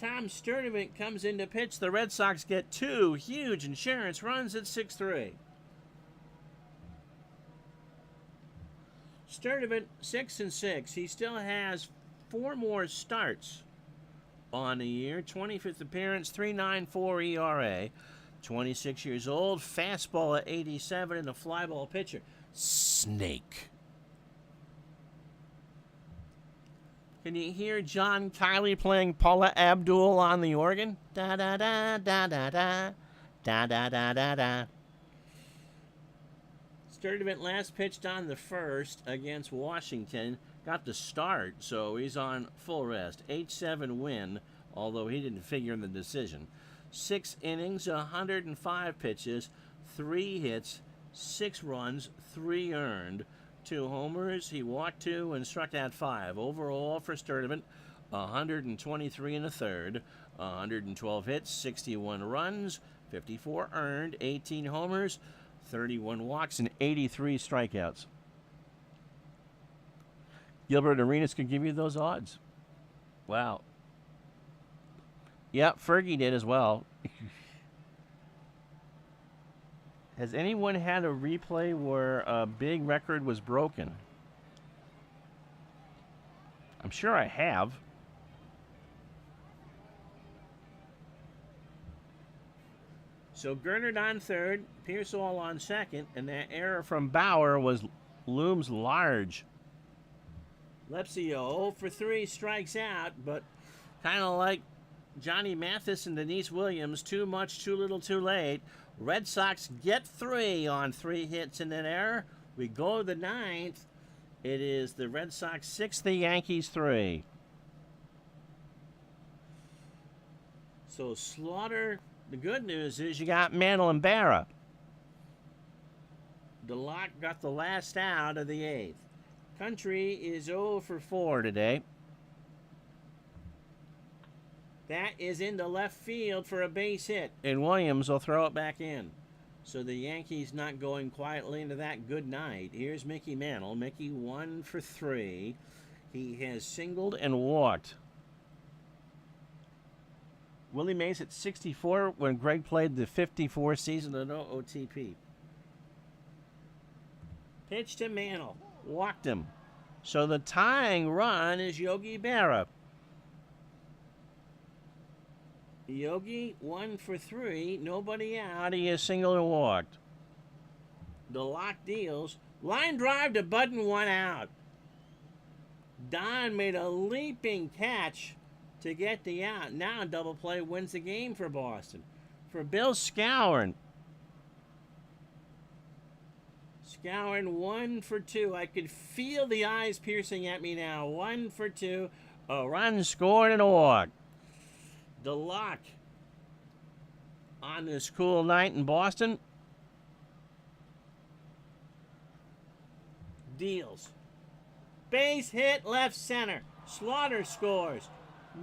Tom Sturdivant comes in to pitch. The Red Sox get 2 huge insurance runs at 6-3. Sturdivant 6-6. He still has 4 more starts on the year. 25th appearance, 3.94 ERA. 26 years old, fastball at 87, and a fly ball pitcher. Snake. Can you hear John Kiley playing Paula Abdul on the organ? Da da da da da da da da da da da. Sturdivant last pitched on the 1st against Washington. Got the start, so he's on full rest. 8-7 win, although he didn't figure in the decision. 6 innings, 105 pitches, 3 hits, 6 runs, 3 earned. 2 homers, he walked 2 and struck out 5. Overall for Sturdivant, 123 and a third, 112 hits, 61 runs, 54 earned, 18 homers, 31 walks, and 83 strikeouts. Gilbert Arenas could give you those odds. Wow. Yep, Fergie did as well. Has anyone had a replay where a big record was broken? I'm sure I have. So Gernert on third, Pearsall on second, and that error from Bauer looms large. Lepsio 0 for 3 strikes out, but kind of like Johnny Mathis and Denise Williams, too much, too little, too late. Red Sox get 3 on 3 hits and an error. We go to the 9th. It is the Red Sox 6, the Yankees 3. So Slaughter, the good news is you got Mantle and Barra. DeLocke got the last out of the 8th. Country is 0 for 4 today. That is into left field for a base hit, and Williams will throw it back in. So the Yankees not going quietly into that good night. Here's Mickey Mantle. Mickey 1 for 3. He has singled and walked. Willie Mays at 64 when Greg played the 54 season at OTP. Pitch to Mantle. Walked him. So the tying run is Yogi Berra. Yogi 1 for 3. Nobody out. He is singled and walked. DeLocke deals. Line drive to Budden, 1 out. Don made a leaping catch to get the out. Now double play wins the game for Boston. For Bill Skowron. Skowron 1 for 2. I could feel the eyes piercing at me now. 1 for 2. A run scored and a walk. DeLocke on this cool night in Boston. Deals. Base hit left center. Slaughter scores.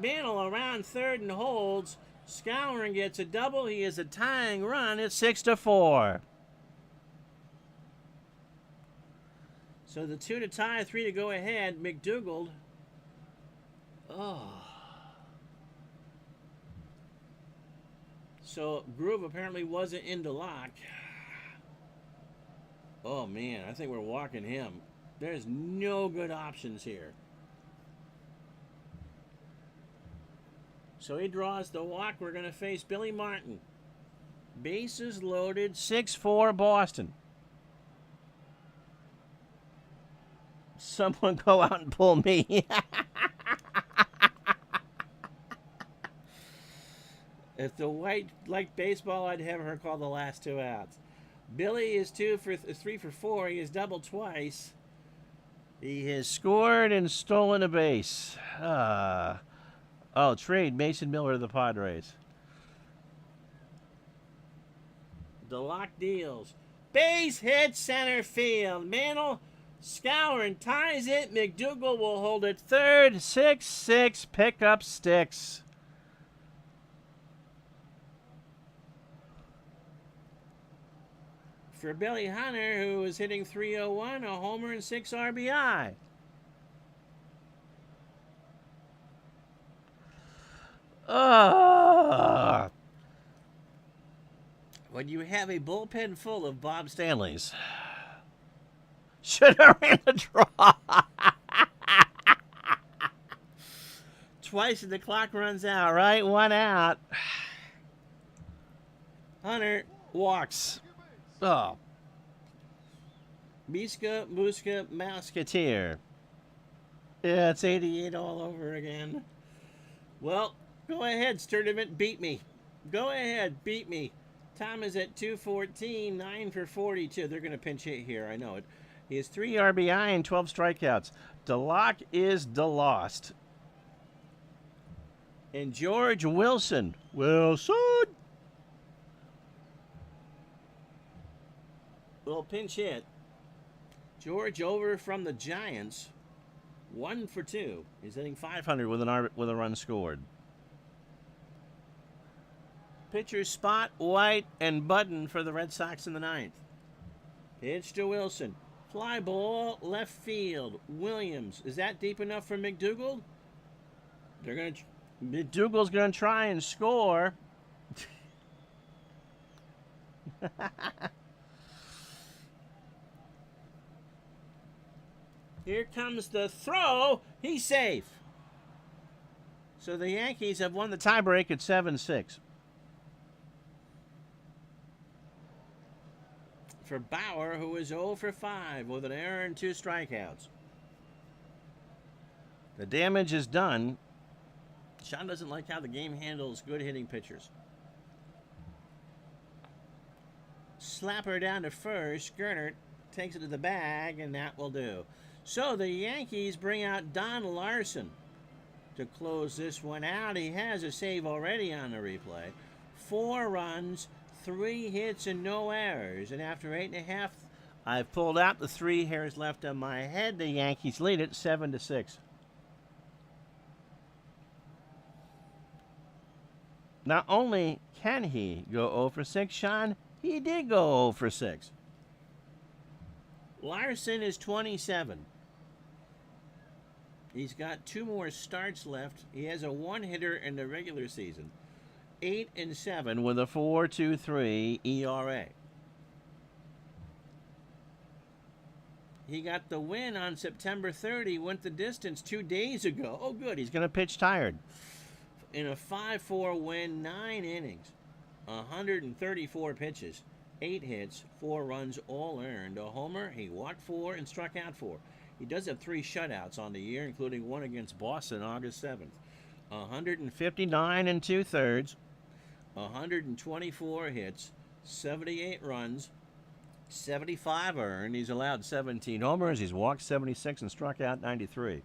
Mantle around third and holds. Skowron gets a double. He is a tying run at 6-4. So the 2 to tie, 3 to go ahead. McDougald. Oh. So Groove apparently wasn't in DeLocke. Oh man, I think we're walking him. There's no good options here. So he draws the walk. We're going to face Billy Martin. Bases loaded, 6-4 Boston. Someone go out and pull me. If the White liked baseball, I'd have her call the last 2 outs. Billy is 3 for 4. He has doubled twice. He has scored and stolen a base. Trade Mason Miller to the Padres. DeLocke deals. Base hit center field. Mantle, Skowron ties it. McDougald will hold it third. 6-6. Pick up sticks. For Billy Hunter, who was hitting .301, a homer and 6 RBI. When you have a bullpen full of Bob Stanleys, should have ran the draw. Twice and the clock runs out, right? One out. Hunter walks. Oh. Miska, Muska, Mouseketeer. Yeah, it's 88 all over again. Well, go ahead, Sturdivant, beat me. Go ahead, beat me. Tom is at 214, 9 for 42. They're going to pinch hit here, I know it. He has 3 RBI and 12 strikeouts. DeLocke is DeLost. And George Wilson. Wilson! Well, pinch hit. George over from the Giants. 1 for 2. He's hitting 500 with a run scored. Pitchers Spot, White, and Button for the Red Sox in the 9th. Pitch to Wilson. Fly ball, left field. Williams. Is that deep enough for McDougal? McDougal's going to try and score. Here comes the throw. He's safe. So the Yankees have won the tiebreak at 7-6. For Bauer, who is 0 for 5 with an error and 2 strikeouts. The damage is done. Sean doesn't like how the game handles good hitting pitchers. Slapper down to first. Gernert takes it to the bag, and that will do. So the Yankees bring out Don Larson to close this one out. He has a save already on the replay. 4 runs, 3 hits, and no errors. And after 8.5, I've pulled out the 3 hairs left on my head. The Yankees lead it 7-6. Not only can he go 0 for 6, Sean, he did go 0 for 6. Larson is 27. He's got 2 more starts left. He has a 1-hitter in the regular season. 8-7 with a 4.23 ERA. He got the win on September 30. Went the distance 2 days ago. Oh, good. He's going to pitch tired. In a 5-4 win, 9 innings, 134 pitches, 8 hits, 4 runs, all earned. A homer, he walked 4 and struck out 4. He does have 3 shutouts on the year, including one against Boston August 7th. 159 2/3, 124 hits, 78 runs, 75 earned. He's allowed 17 homers. He's walked 76 and struck out 93.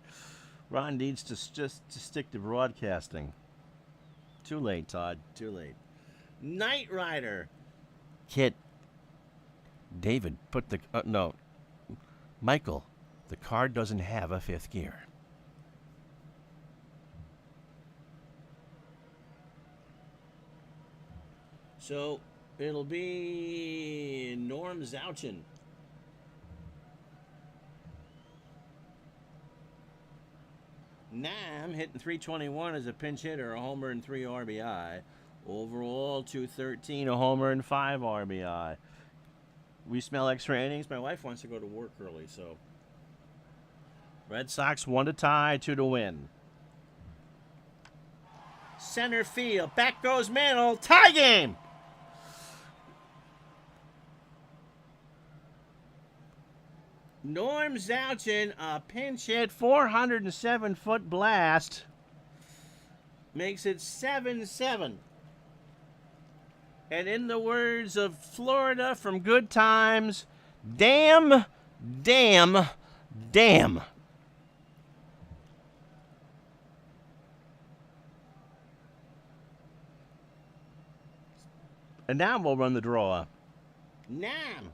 Ron needs to just stick to broadcasting. Too late, Todd. Too late. Knight Rider. Kit. David, put the... no. Michael, the car doesn't have a 5th gear. So, it'll be Norm Zouchin. Nam hitting .321 as a pinch hitter, a homer and 3 RBI. Overall, .213, a homer and 5 RBI. We smell extra innings. My wife wants to go to work early, so. Red Sox 1 to tie, 2 to win. Center field. Back goes Mantle. Tie game. Norm Zouchin, a pinch hit, 407-foot blast, makes it 7-7. And in the words of Florida from Good Times, damn, damn, damn. And now we'll run the draw. Nam.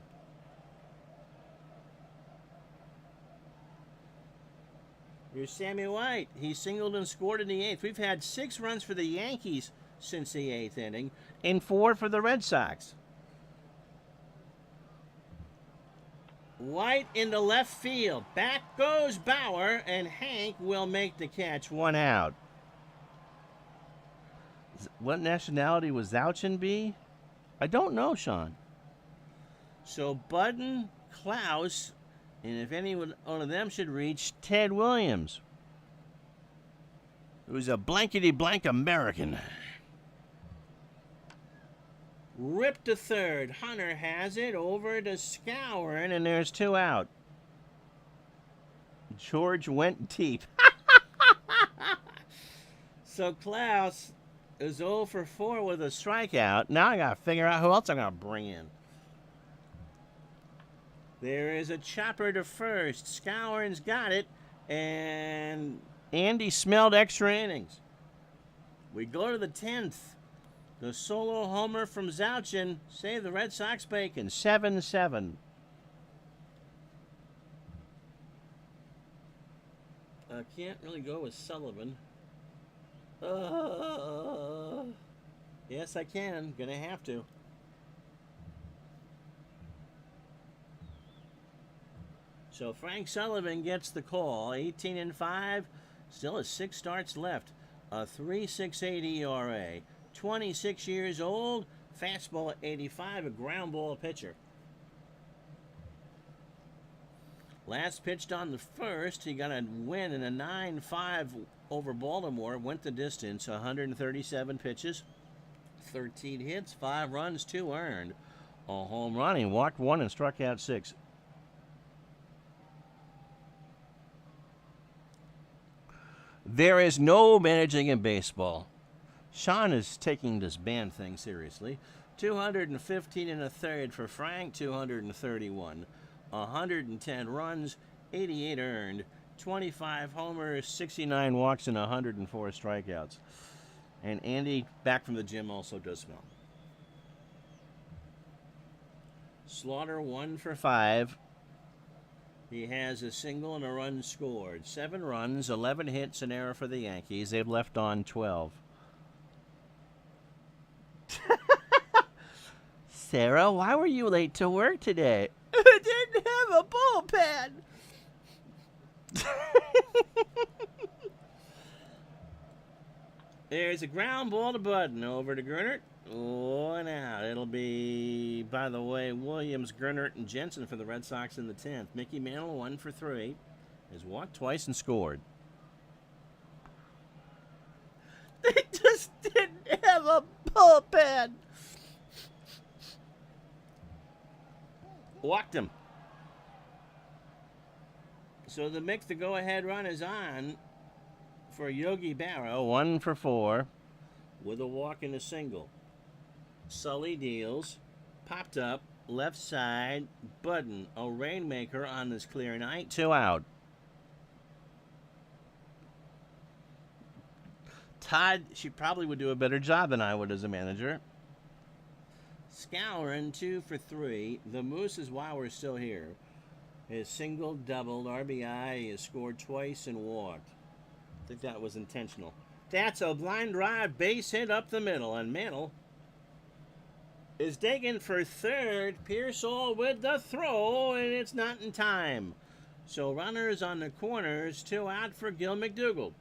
Here's Sammy White. He singled and scored in the 8th. We've had 6 runs for the Yankees since the 8th inning and 4 for the Red Sox. White into left field. Back goes Bauer, and Hank will make the catch. 1 out. What nationality was Zouchin be? I don't know, Sean. So Budden, Klaus, and if any one of them should reach, Ted Williams, who's a blankety-blank American. Rip to third. Hunter has it over to Scourin, and there's 2 out. George went deep. So Klaus is 0 for 4 with a strikeout. Now I got to figure out who else I'm going to bring in. There is a chopper to first. Scourin's got it, and Andy smelled extra innings. We go to the 10th. The solo homer from Zouchin saved the Red Sox bacon. 7-7. I can't really go with Sullivan. Yes, I can. Gonna have to. So Frank Sullivan gets the call. 18-5. Still has 6 starts left. A 3.68 ERA. 26 years old. Fastball at 85. A ground ball pitcher. Last pitched on the first. He got a win in a 9-5 over Baltimore. Went the distance. 137 pitches. 13 hits. 5 runs. 2 earned. A home run. He walked 1 and struck out 6. There is no managing in baseball. Sean is taking this band thing seriously. 215 and a third for Frank. 231. 110 runs, 88 earned, 25 homers, 69 walks, and 104 strikeouts. And Andy, back from the gym, also does smell. Slaughter 1 for 5. He has a single and a run scored. 7 runs, 11 hits, an error for the Yankees. They've left on 12. Sarah, why were you late to work today? I didn't have a bullpen. There's a ground ball to Budden. Over to Gernert. 1 out. It'll be, by the way, Williams, Gernert, and Jensen for the Red Sox in the 10th. Mickey Mantle, 1 for 3. Has walked twice and scored. They just didn't have a bullpen. Walked him. So the mix, the go-ahead run is on for Yogi Berra. 1 for 4 with a walk and a single. Sully deals. Popped up. Left side. Budden. A rainmaker on this clear night. 2 out. Todd, she probably would do a better job than I would as a manager. Scourin, 2 for 3. The Moose is why we're still here. His single, doubled, RBI. He has scored twice and walked. I think that was intentional. That's a blind drive, base hit up the middle, and Mantle is digging for third. Pearsall with the throw, and it's not in time. So runners on the corners, 2 out for Gil McDougald,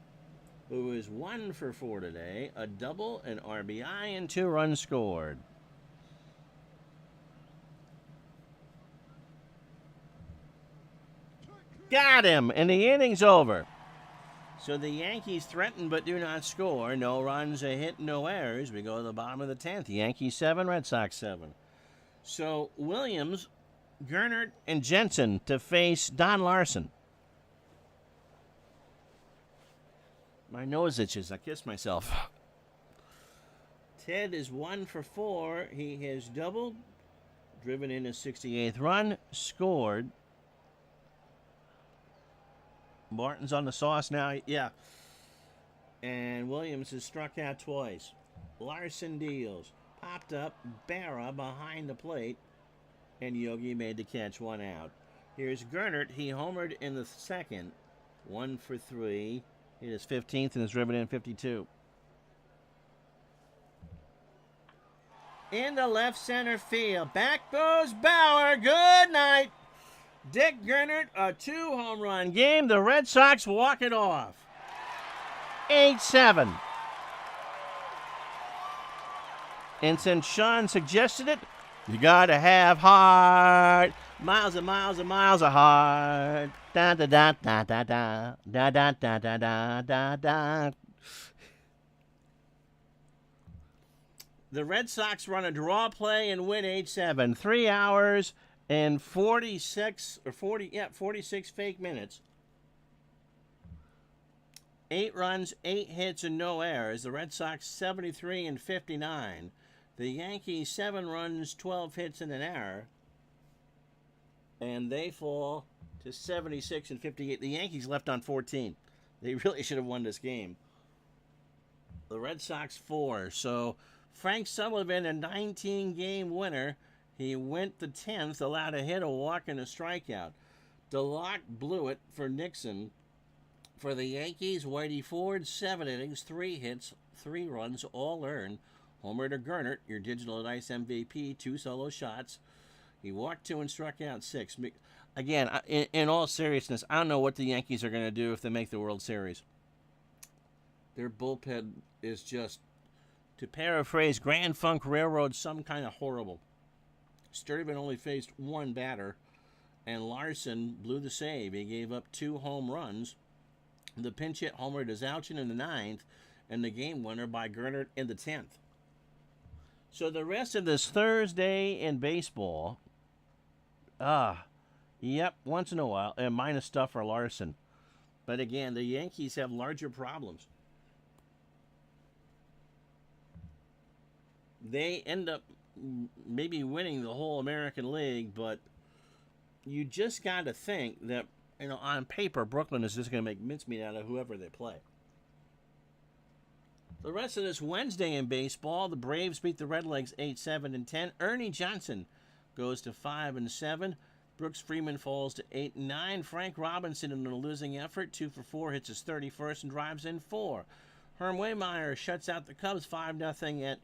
who is 1 for 4 today. A double, an RBI, and 2 runs scored. Got him, and the inning's over. So the Yankees threaten but do not score. No runs, a hit, no errors. We go to the bottom of the 10th. Yankees 7, Red Sox 7. So Williams, Gernert, and Jensen to face Don Larson. My nose itches. I kissed myself. Ted is 1 for 4. He has doubled, driven in his 68th run, scored. Martin's on the sauce now. Yeah. And Williams has struck out twice. Larson deals. Popped up. Berra behind the plate. And Yogi made the catch. 1 out. Here's Gernert. He homered in the 2nd. 1 for 3. Hit his 15th and is driven in 52. In the left center field. Back goes Bauer. Good night. Dick Gernert, a 2-home run game. The Red Sox walk it off. 8-7. And since Sean suggested it, you gotta have heart. Miles and miles and miles of heart. Da da da da da da da da da da da da da. The Red Sox run a draw play and win 8-7. 3 hours and 46 fake minutes. 8 runs, 8 hits, and no errors. The Red Sox 73 and 59. The Yankees 7 runs, 12 hits, and an error. And they fall to 76 and 58. The Yankees left on 14. They really should have won this game. The Red Sox 4. So Frank Sullivan, a 19-game winner. He went the 10th, allowed a hit, a walk, and a strikeout. DeLocke blew it for Nixon. For the Yankees, Whitey Ford, 7 innings, 3 hits, 3 runs, all earned. Homer to Gernert, your digital dice MVP, 2 solo shots. He walked 2 and struck out 6. Again, in all seriousness, I don't know what the Yankees are going to do if they make the World Series. Their bullpen is just, to paraphrase Grand Funk Railroad, some kind of horrible. Sturtevant only faced 1 batter, and Larson blew the save. He gave up 2 home runs. The pinch hit homer to Zouchin in the 9th, and the game winner by Gernert in the 10th. So the rest of this Thursday in baseball, once in a while, and minus stuff for Larson. But again, the Yankees have larger problems. They end up maybe winning the whole American League, but you just got to think that, on paper, Brooklyn is just going to make mincemeat out of whoever they play. The rest of this Wednesday in baseball, the Braves beat the Redlegs 8-7 and 10. Ernie Johnson goes to 5-7. Brooks Freeman falls to 8-9. Frank Robinson in a losing effort, 2 for 4, hits his 31st and drives in 4. Herm Waymeyer shuts out the Cubs 5-0 at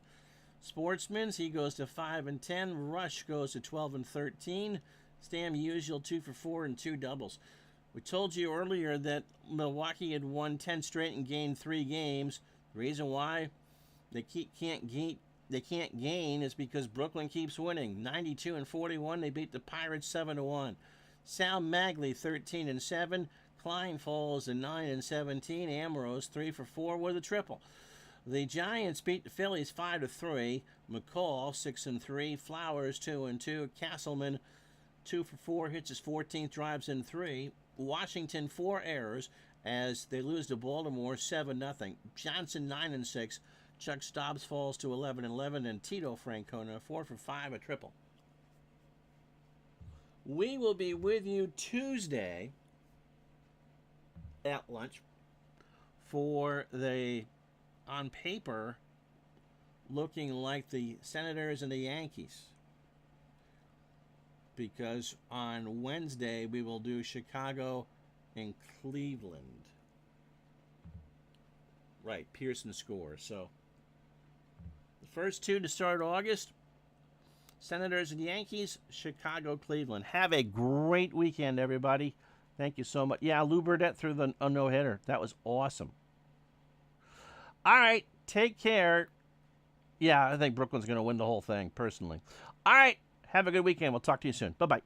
Sportsman's. He goes to 5-10. Rush goes to 12-13. Stam Musial 2 for 4 and 2 doubles. We told you earlier that Milwaukee had won 10 straight and gained 3 games. The reason why they can't gain is because Brooklyn keeps winning. 92-41, they beat the Pirates 7-1. Sal Magley 13-7. Klein falls to 9-17. Ambrose 3 for 4 with a triple. The Giants beat the Phillies 5-3. McCall 6-3. Flowers 2-2. Castleman 2 for 4, hits his 14th, drives in 3. Washington 4 errors as they lose to Baltimore 7-0. Johnson 9-6. Chuck Stobbs falls to 11-11, and Tito Francona 4 for 5, a triple. We will be with you Tuesday at lunch for the, on paper, looking like the Senators and the Yankees. Because on Wednesday we will do Chicago and Cleveland. Right, Pearson scores. So the first 2 to start August, Senators and Yankees, Chicago, Cleveland. Have a great weekend, everybody. Thank you so much. Yeah, Lou Burdett threw the no-hitter. That was awesome. All right, take care. Yeah, I think Brooklyn's going to win the whole thing, personally. All right. Have a good weekend. We'll talk to you soon. Bye-bye.